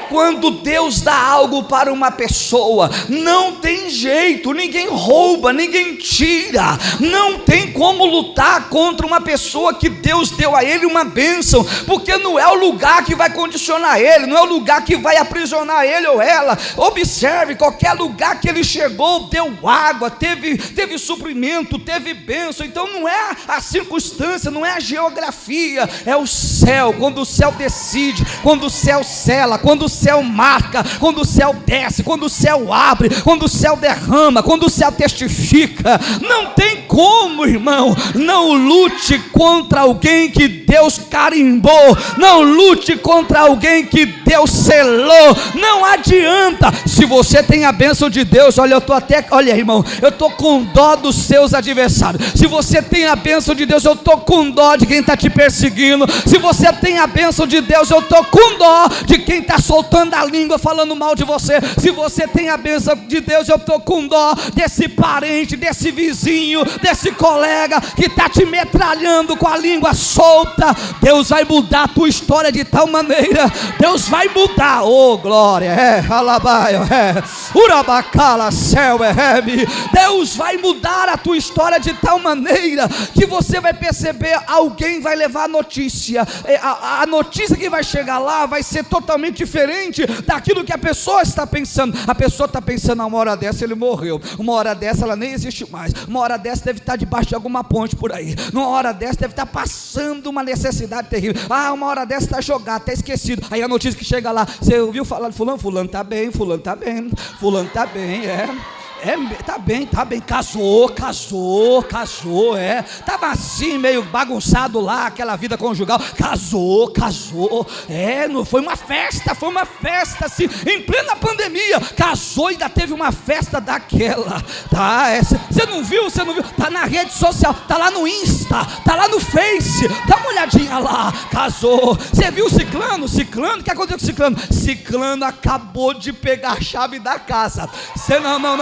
[SPEAKER 1] Quando Deus dá algo para uma pessoa, não tem jeito, ninguém rouba, ninguém tira, não tem como lutar contra uma pessoa que Deus deu a ele uma bênção, porque não é o lugar que vai condicionar ele, não é o lugar que vai aprisionar ele ou ela. Observe, qualquer lugar que ele chegou, deu água, teve suprimento, teve bênção. Então não é a circunstância, não é a geografia, é o céu. Quando o céu decide, quando o céu sela, quando o céu marca, quando o céu desce, quando o céu abre, quando o céu derrama, quando o céu testifica. Não tem como, irmão. Não lute contra alguém que Deus carimbou, não lute contra alguém que Deus selou. Não adianta. Se você tem a bênção de Deus, olha, irmão, eu estou com dó dos seus adversários. Se você tem a bênção de Deus, eu estou com dó de quem está te perseguindo. Se você tem a bênção de Deus, eu estou com dó de quem está soltando a língua falando mal de você. Se você tem a bênção de Deus, eu estou com dó desse parente, desse vizinho, desse colega que está te metralhando com a língua solta. Deus vai mudar a tua história de tal maneira. Deus vai mudar, oh glória, alabaio, urabacala, céu, Deus vai mudar a tua história de tal maneira que você vai perceber, alguém vai levar a notícia, a notícia que vai chegar lá vai ser totalmente diferente daquilo que a pessoa está pensando. A pessoa está pensando: uma hora dessa ele morreu, uma hora dessa ela nem existe mais, uma hora dessa deve estar debaixo de alguma ponte por aí, uma hora dessa deve estar passando uma necessidade terrível, uma hora dessa está jogado, está esquecido. Aí a notícia que chega lá: você ouviu falar de fulano está bem, fulano está bem, tá bem, casou, estava assim meio bagunçado lá, aquela vida conjugal, casou, não foi uma festa assim, em plena pandemia, casou e ainda teve uma festa daquela, tá? Você não viu, tá na rede social, tá lá no Insta, tá lá no Face, dá uma olhadinha lá, casou. Você viu Ciclano, o que aconteceu com Ciclano acabou de pegar a chave da casa. Você não,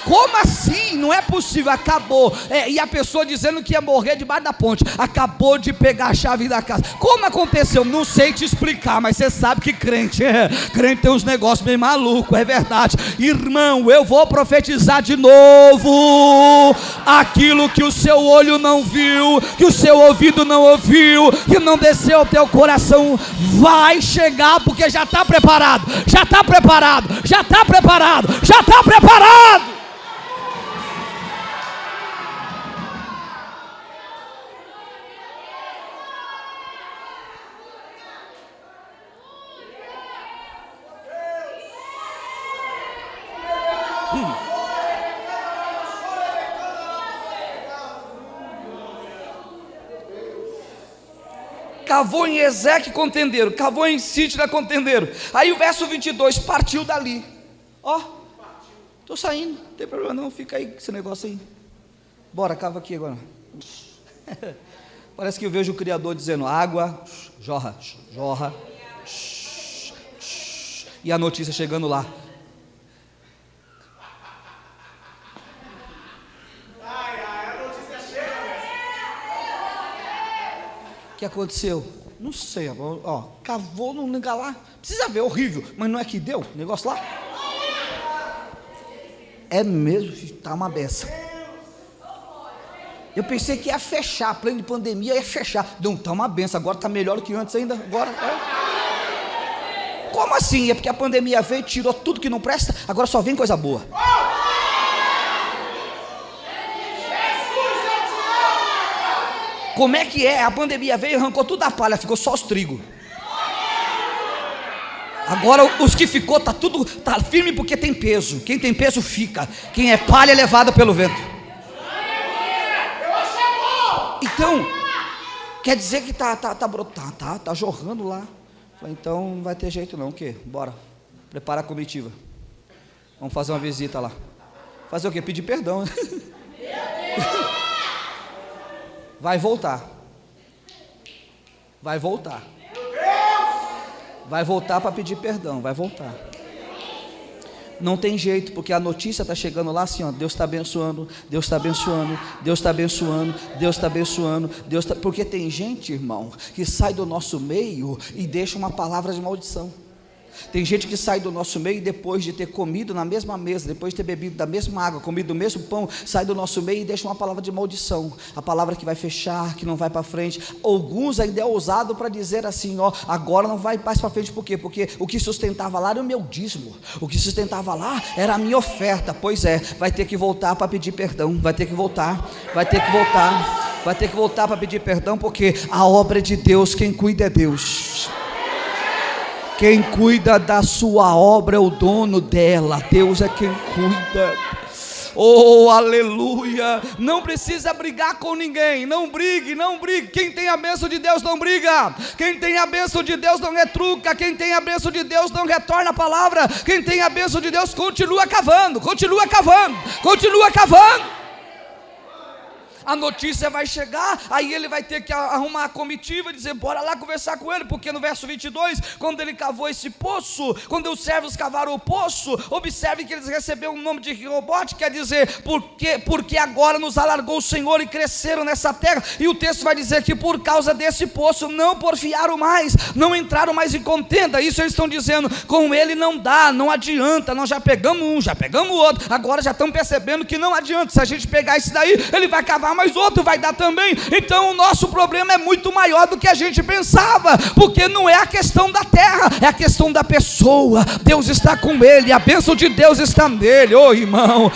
[SPEAKER 1] como assim? Não é possível, acabou. E a pessoa dizendo que ia morrer debaixo da ponte, acabou de pegar a chave da casa. Como aconteceu? Não sei te explicar, mas você sabe que crente tem uns negócios bem malucos, é verdade. Irmão, eu vou profetizar de novo: aquilo que o seu olho não viu, que o seu ouvido não ouviu, que não desceu ao teu coração, vai chegar, porque já está preparado. Cavou em Ezeque, contenderam. Cavou em Sítila, contenderam. Aí o verso 22, partiu dali. Estou saindo, não tem problema não, fica aí com esse negócio aí. Bora, cava aqui agora. Parece que eu vejo o Criador dizendo: água, jorra, jorra, e a notícia chegando lá. O que aconteceu? Não sei, ó, cavou no lugar lá, precisa ver, horrível, mas não é que deu o negócio lá? É mesmo, está uma beça. Eu pensei que ia fechar, plano de pandemia ia fechar. Não, está uma benção, agora está melhor do que antes ainda. Agora é. Como assim? É porque a pandemia veio, tirou tudo que não presta, agora só vem coisa boa. Como é que é? A pandemia veio e arrancou tudo a palha, ficou só os trigos. Agora os que ficou, tá firme porque tem peso. Quem tem peso fica. Quem é palha é levado pelo vento. Então, quer dizer que tá jorrando lá. Então não vai ter jeito não, o quê? Bora, prepara a comitiva. Vamos fazer uma visita lá. Fazer o quê? Pedir perdão. Vai voltar. Vai voltar. Vai voltar para pedir perdão, vai voltar. Não tem jeito, porque a notícia está chegando lá assim, ó, Deus está abençoando, Deus está abençoando, Deus está abençoando, Deus está abençoando, porque tem gente, irmão, que sai do nosso meio e deixa uma palavra de maldição. Tem gente que sai do nosso meio depois de ter comido na mesma mesa, depois de ter bebido da mesma água, comido do mesmo pão, sai do nosso meio e deixa uma palavra de maldição, a palavra que vai fechar, que não vai para frente. Alguns ainda é ousado para dizer assim, ó, agora não vai mais para frente. Por quê? Porque o que sustentava lá era o meu dízimo, o que sustentava lá era a minha oferta. Pois é, vai ter que voltar para pedir perdão, vai ter que voltar para pedir perdão, porque a obra é de Deus, quem cuida é Deus. Quem cuida da sua obra é o dono dela, Deus é quem cuida. Oh, aleluia. Não precisa brigar com ninguém, não brigue. Quem tem a bênção de Deus não briga. Quem tem a bênção de Deus não retruca. Quem tem a bênção de Deus não retorna a palavra. Quem tem a bênção de Deus continua cavando. A notícia vai chegar, aí ele vai ter que arrumar a comitiva e dizer, bora lá conversar com ele, porque no verso 22, quando ele cavou esse poço, quando os servos cavaram o poço, observe que eles receberam um nome de Reobote, quer dizer, porque agora nos alargou o Senhor e cresceram nessa terra. E o texto vai dizer que por causa desse poço não porfiaram mais, não entraram mais em contenda. Isso eles estão dizendo, com ele não dá, não adianta, nós já pegamos um, já pegamos o outro, agora já estamos percebendo que não adianta, se a gente pegar esse daí, ele vai cavar, mas outro vai dar também. Então o nosso problema é muito maior do que a gente pensava, porque não é a questão da terra, é a questão da pessoa. Deus está com ele, a bênção de Deus está nele. Oh irmão,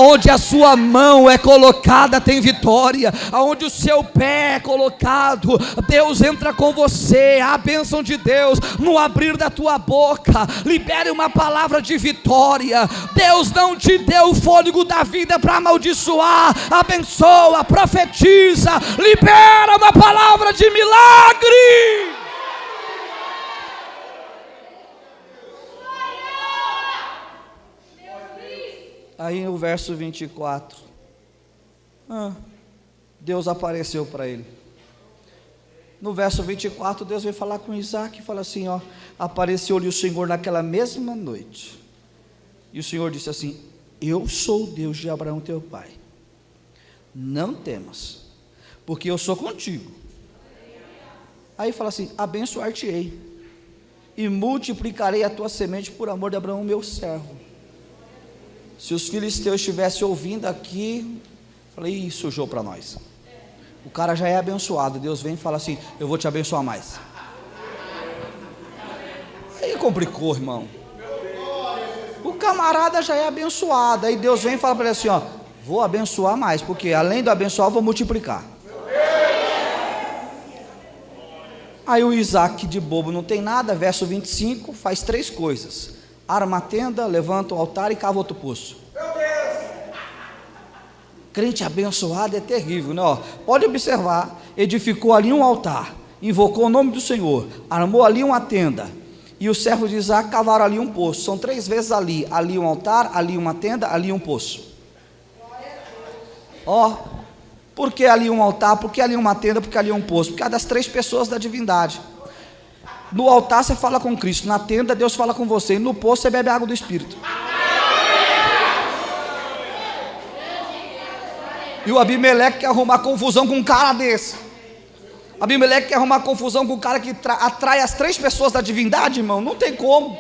[SPEAKER 1] onde a sua mão é colocada tem vitória, aonde o seu pé é colocado, Deus entra com você. A bênção de Deus no abrir da tua boca, libere uma palavra de vitória. Deus não te deu o fôlego da vida para amaldiçoar, abençoa, profetiza, libera uma palavra de milagre. Aí o verso 24, Deus apareceu para ele. No verso 24, Deus veio falar com Isaac e fala assim, ó, apareceu-lhe o Senhor naquela mesma noite, e o Senhor disse assim, eu sou o Deus de Abraão teu pai, não temas, porque eu sou contigo. Aí fala assim, abençoar-te-ei e multiplicarei a tua semente por amor de Abraão meu servo. Se os filisteus estivessem ouvindo aqui, falei, sujou para nós. O cara já é abençoado, Deus vem e fala assim, eu vou te abençoar mais. Aí complicou, irmão. O camarada já é abençoado, aí Deus vem e fala para ele assim, ó, vou abençoar mais, porque além de abençoar, eu vou multiplicar. Aí o Isaac de bobo não tem nada, verso 25, faz 3 coisas: arma a tenda, levanta o altar e cava outro poço. Crente abençoado é terrível, né? Pode observar, edificou ali um altar, invocou o nome do Senhor, armou ali uma tenda, e os servos de Isaac cavaram ali um poço. São 3 vezes ali um altar, ali uma tenda, ali um poço. Por que ali um altar? Por que ali uma tenda? Por que ali um poço? Por causa das 3 pessoas da divindade. No altar você fala com Cristo, na tenda Deus fala com você, e no poço você bebe a água do Espírito. E o Abimeleque quer arrumar confusão com um cara desse. Abimeleque quer arrumar confusão com um cara que atrai as 3 pessoas da divindade, irmão. Não tem como.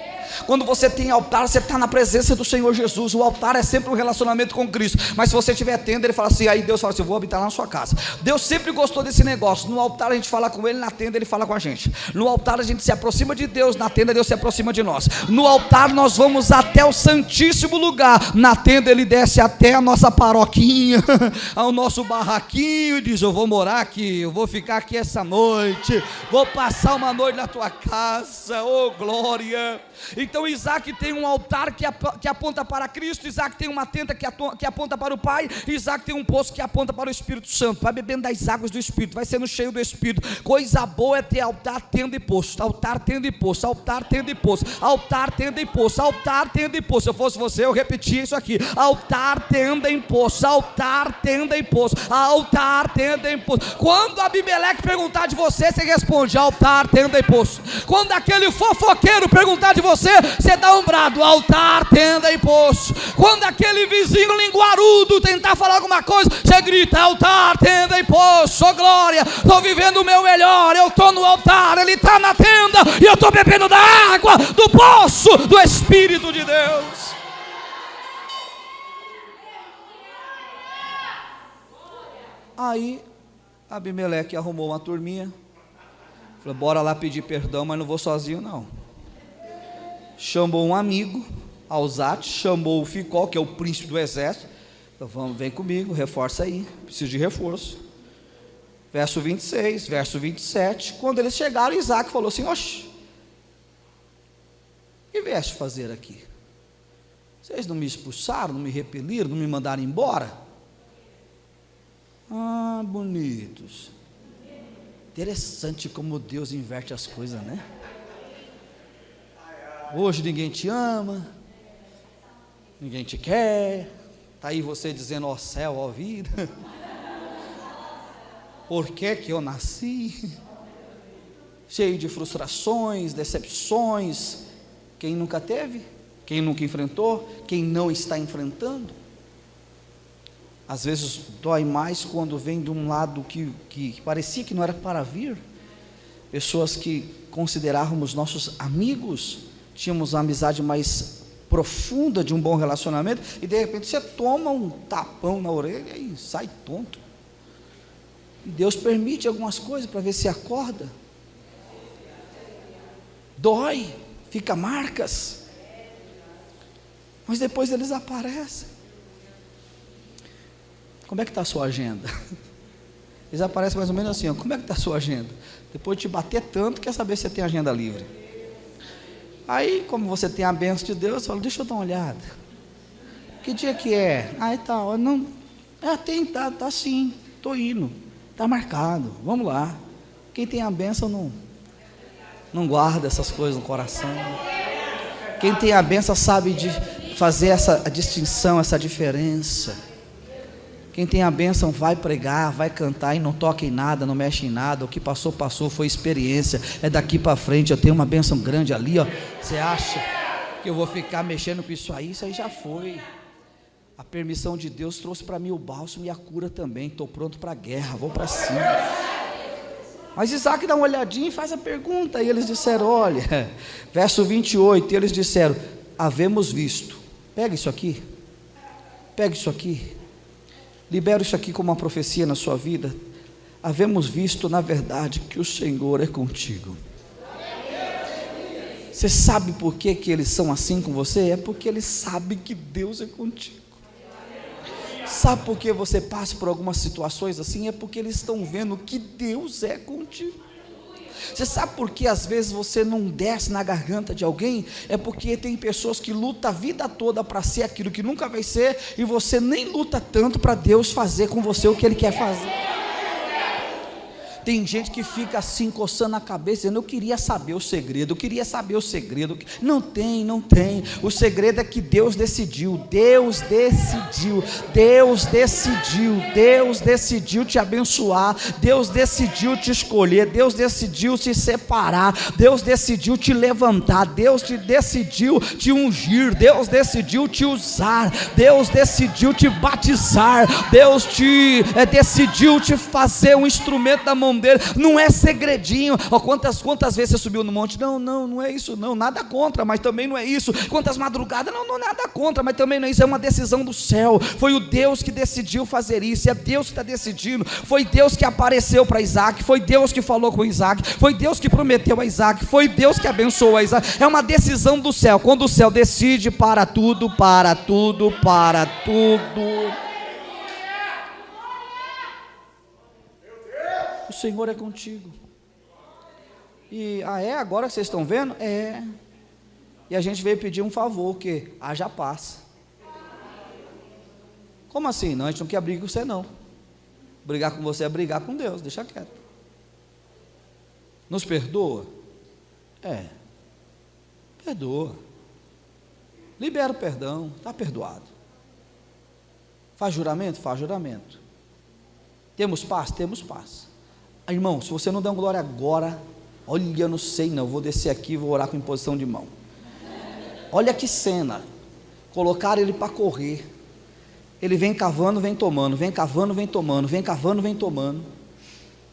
[SPEAKER 1] Quando você tem altar, você está na presença do Senhor Jesus. O altar é sempre um relacionamento com Cristo. Mas se você tiver tenda, ele fala assim, aí Deus fala assim, eu vou habitar lá na sua casa. Deus sempre gostou desse negócio. No altar a gente fala com ele, na tenda ele fala com a gente. No altar a gente se aproxima de Deus, na tenda Deus se aproxima de nós. No altar nós vamos até o santíssimo lugar, na tenda ele desce até a nossa paroquinha, ao nosso barraquinho, e diz, eu vou morar aqui, eu vou ficar aqui essa noite, vou passar uma noite na tua casa, oh glória. Então Isaac tem um altar que aponta para Cristo, Isaac tem uma tenda que aponta para o Pai, Isaac tem um poço que aponta para o Espírito Santo, vai bebendo das águas do Espírito, vai sendo cheio do Espírito. Coisa boa é ter altar, tenda e poço, altar, tenda e poço, altar, tenda e poço, altar, tenda e poço, altar, tenda e poço. Se eu fosse você, eu repetia isso aqui, altar, tenda e poço, altar, tenda e poço, altar, tenda e poço. Quando Abimeleque perguntar de você, você responde, altar, tenda e poço. Quando aquele fofoqueiro perguntar de você dá um brado, altar, tenda e poço. Quando aquele vizinho linguarudo tentar falar alguma coisa, você grita, altar, tenda e poço, oh glória, estou vivendo o meu melhor, eu estou no altar, ele está na tenda, e eu estou bebendo da água, do poço, do Espírito de Deus. Aí, Abimeleque arrumou uma turminha, falou, bora lá pedir perdão, mas não vou sozinho não. Chamou um amigo, Alzate, chamou o Ficol, que é o príncipe do exército, então vem comigo, reforça aí, preciso de reforço. Verso 26, verso 27, quando eles chegaram, Isaac falou assim, oxe, o que vieste fazer aqui? Vocês não me expulsaram, não me repeliram, não me mandaram embora? Ah, bonitos. Interessante como Deus inverte as coisas, né? Hoje ninguém te ama, ninguém te quer, está aí você dizendo, ó céu, ó vida, por que que eu nasci? Cheio de frustrações, decepções. Quem nunca teve? Quem nunca enfrentou? Quem não está enfrentando? Às vezes dói mais quando vem de um lado que parecia que não era para vir. Pessoas que considerávamos nossos amigos, tínhamos uma amizade mais profunda, de um bom relacionamento, e de repente você toma um tapão na orelha e sai tonto. E Deus permite algumas coisas para ver se acorda. Dói, fica marcas, mas depois eles aparecem. Como é que está a sua agenda? Eles aparecem mais ou menos assim, ó, como é que está a sua agenda? Depois de te bater tanto, quer saber se você tem agenda livre. Aí, como você tem a bênção de Deus, fala, deixa eu dar uma olhada. Que dia que é? Ah, e tal, não, tá sim, estou indo, está marcado, vamos lá. Quem tem a bênção não guarda essas coisas no coração. Quem tem a bênção sabe de fazer essa distinção, essa diferença. Quem tem a bênção vai pregar, vai cantar e não toca em nada, não mexe em nada. O que passou, passou, foi experiência. É daqui para frente, eu tenho uma bênção grande ali, ó. Você acha que eu vou ficar mexendo com isso aí? Isso aí já foi. A permissão de Deus trouxe para mim o bálsamo e a cura também. Estou pronto para a guerra, vou para cima. Mas Isaac dá uma olhadinha e faz a pergunta. E eles disseram, olha, verso 28, e eles disseram, havemos visto. Pega isso aqui. Pega isso aqui. Libero isso aqui como uma profecia na sua vida. Havemos visto, na verdade, que o Senhor é contigo. Você sabe por que eles são assim com você? É porque eles sabem que Deus é contigo. Sabe por que você passa por algumas situações assim? É porque eles estão vendo que Deus é contigo. Você sabe por que às vezes você não desce na garganta de alguém? É porque tem pessoas que lutam a vida toda para ser aquilo que nunca vai ser, e você nem luta tanto para Deus fazer com você o que Ele quer fazer. Tem gente que fica assim, coçando a cabeça, dizendo: eu queria saber o segredo, eu queria saber o segredo. Não tem, não tem. O segredo é que Deus decidiu, Deus decidiu, Deus decidiu, Deus decidiu te abençoar, Deus decidiu te escolher, Deus decidiu te separar, Deus decidiu te levantar, Deus decidiu te ungir, Deus decidiu te usar, Deus decidiu te batizar, Deus decidiu te fazer um instrumento da mão dele. Não é segredinho. Quantas vezes você subiu no monte? Não é isso não, nada contra, mas também não é isso. Quantas madrugadas? Não, nada contra, mas também não é isso. É uma decisão do céu. Foi o Deus que decidiu fazer isso, é Deus que está decidindo. Foi Deus que apareceu para Isaac, foi Deus que falou com Isaac, foi Deus que prometeu a Isaac, foi Deus que abençoou a Isaac. É uma decisão do céu. Quando o céu decide, para tudo, para tudo, para tudo. O Senhor é contigo. E agora que vocês estão vendo? E a gente veio pedir um favor, que haja paz. Como assim? Não, a gente não quer brigar com você não. Brigar com você é brigar com Deus, deixa quieto. Nos perdoa? Perdoa. Libera o perdão, está perdoado. Faz juramento? Faz juramento. Temos paz? Temos paz. Irmão, se você não der uma glória agora, olha, eu não sei não, vou descer aqui e vou orar com imposição de mão. Olha que cena. Colocaram ele para correr. Ele vem cavando, vem tomando, vem cavando, vem tomando, vem cavando, vem tomando.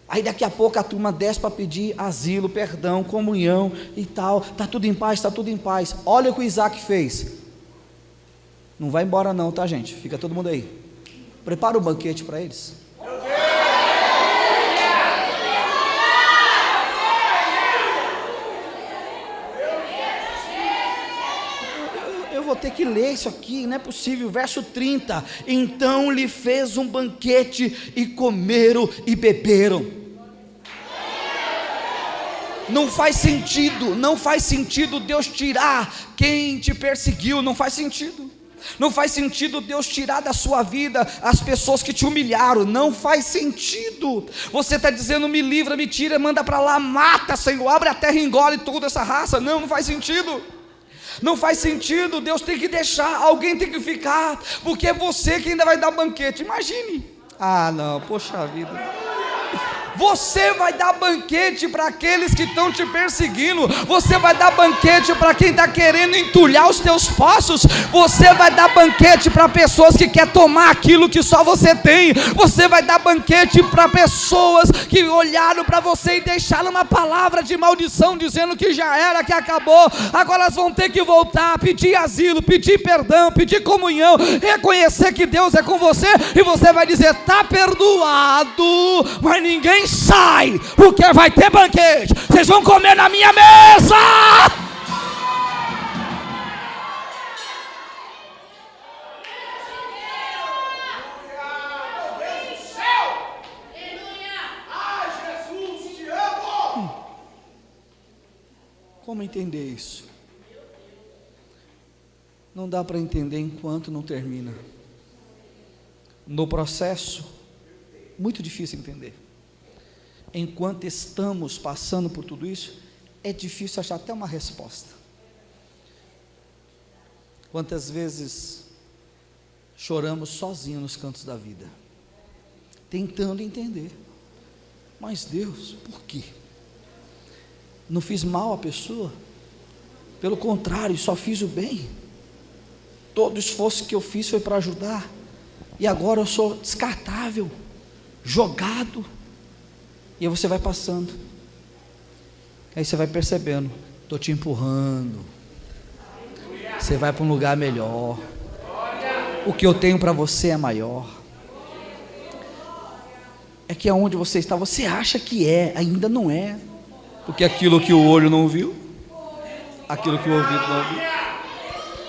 [SPEAKER 1] Aí daqui a pouco a turma desce para pedir asilo, perdão, comunhão e tal. Está tudo em paz, está tudo em paz. Olha o que o Isaac fez. Não vai embora não, tá, gente? Fica todo mundo aí. Prepara o banquete para eles. Vou ter que ler isso aqui, não é possível. Verso 30: então lhe fez um banquete e comeram e beberam. Não faz sentido Deus tirar quem te perseguiu, não faz sentido Deus tirar da sua vida as pessoas que te humilharam, não faz sentido. Você está dizendo: me livra, me tira, manda para lá, mata, Senhor, abre a terra e engole toda essa raça. Não faz sentido. Não faz sentido. Deus tem que deixar, alguém tem que ficar, porque é você que ainda vai dar banquete. Imagine. Não, poxa vida. Você vai dar banquete para aqueles que estão te perseguindo. Você vai dar banquete para quem está querendo entulhar os teus passos. Você vai dar banquete para pessoas que querem tomar aquilo que só você tem. Você vai dar banquete para pessoas que olharam para você e deixaram uma palavra de maldição, dizendo que já era, que acabou. Agora elas vão ter que voltar, pedir asilo, pedir perdão, pedir comunhão, reconhecer que Deus é com você. E você vai dizer: está perdoado, mas ninguém sai, porque vai ter banquete. Vocês vão comer na minha mesa. Como entender isso? Não dá para entender enquanto não termina. No processo, muito difícil entender. Enquanto estamos passando por tudo isso, é difícil achar até uma resposta. Quantas vezes choramos sozinhos nos cantos da vida, tentando entender. Mas Deus, por quê? Não fiz mal à pessoa, pelo contrário, só fiz o bem. Todo o esforço que eu fiz foi para ajudar, e agora eu sou descartável, jogado. E aí você vai passando, aí você vai percebendo: estou te empurrando, você vai para um lugar melhor, o que eu tenho para você é maior. É que aonde você está, você acha que ainda não é, porque aquilo que o olho não viu, aquilo que o ouvido não ouviu,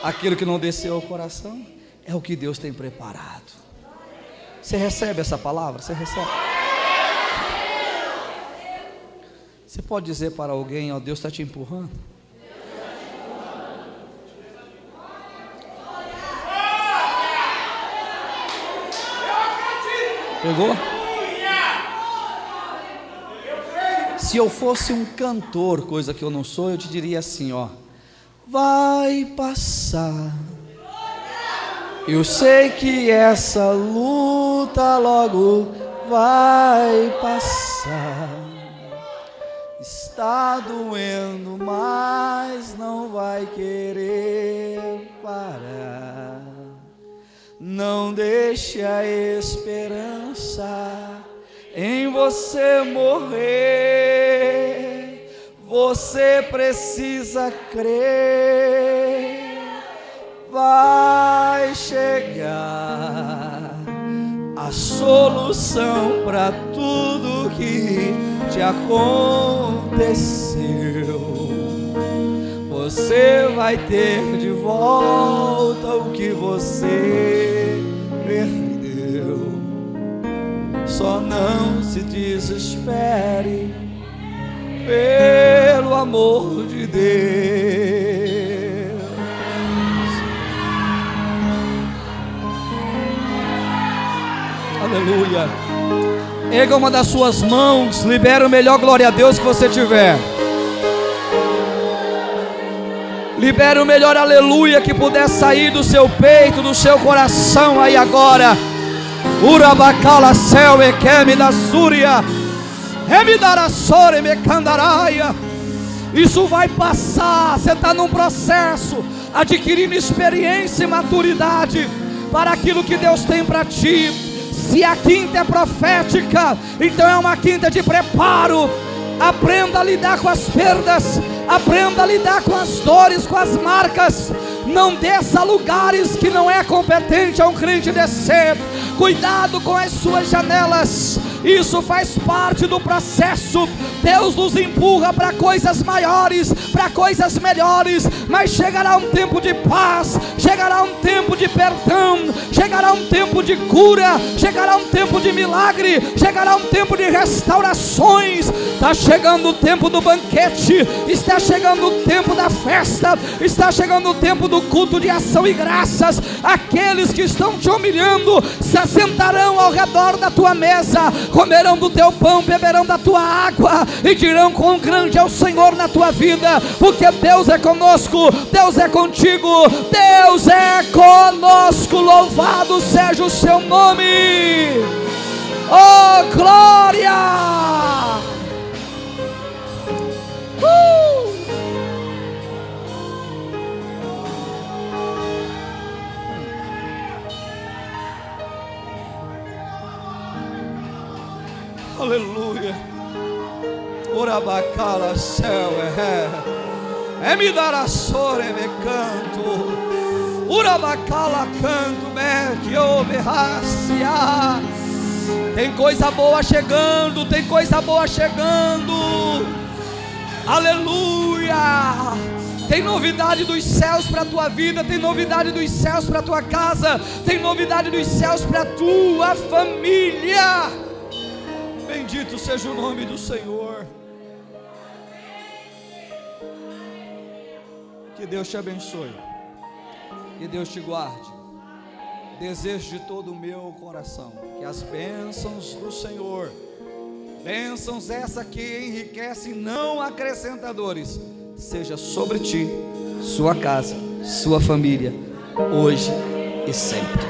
[SPEAKER 1] aquilo que não desceu ao coração, é o que Deus tem preparado. Você recebe essa palavra? Você recebe? Você pode dizer para alguém: ó, Deus está te empurrando? Pegou? Se eu fosse um cantor, coisa que eu não sou, eu te diria assim, ó: vai passar. Eu sei que essa luta logo vai passar. Está doendo, mas não vai querer parar. Não deixe a esperança em você morrer. Você precisa crer. Vai chegar a solução para tudo que te aconteceu. Você vai ter de volta o que você perdeu. Só não se desespere, pelo amor de Deus. Aleluia. Erga uma das suas mãos, libera o melhor glória a Deus que você tiver. Libera o melhor aleluia que puder sair do seu peito, do seu coração aí agora. Urabacala céu e queme da súria. Remidarasore me candaraia. Isso vai passar. Você está num processo, adquirindo experiência e maturidade para aquilo que Deus tem para ti. Se a quinta é profética, então é uma quinta de preparo. Aprenda a lidar com as perdas, aprenda a lidar com as dores, com as marcas. Não desça a lugares que não é competente a um crente descer. Cuidado com as suas janelas. Isso faz parte do processo. Deus nos empurra para coisas maiores, para coisas melhores. Mas chegará um tempo de paz, chegará um tempo de perdão, chegará um tempo de cura, chegará um tempo de milagre, chegará um tempo de restaurações. Está chegando o tempo do banquete, está chegando o tempo da festa, está chegando o tempo do culto de ação e graças. Aqueles que estão te humilhando se assentarão ao redor da tua mesa, comerão do teu pão, beberão da tua água e dirão quão grande é o Senhor na tua vida, porque Deus é conosco, Deus é contigo, Deus é conosco. Louvado seja o seu nome. Oh, glória! Aleluia. Urabacala céu é me dar a sore me canto. Urabacala canto me que oberracia. Tem coisa boa chegando, tem coisa boa chegando. Aleluia. Tem novidade dos céus para a tua vida, tem novidade dos céus para a tua casa, tem novidade dos céus para a tua família. Bendito seja o nome do Senhor. Que Deus te abençoe, que Deus te guarde. Desejo de todo o meu coração que as bênçãos do Senhor, bênçãos essa que enriquecem, não acrescentadores, seja sobre ti, sua casa, sua família, hoje e sempre.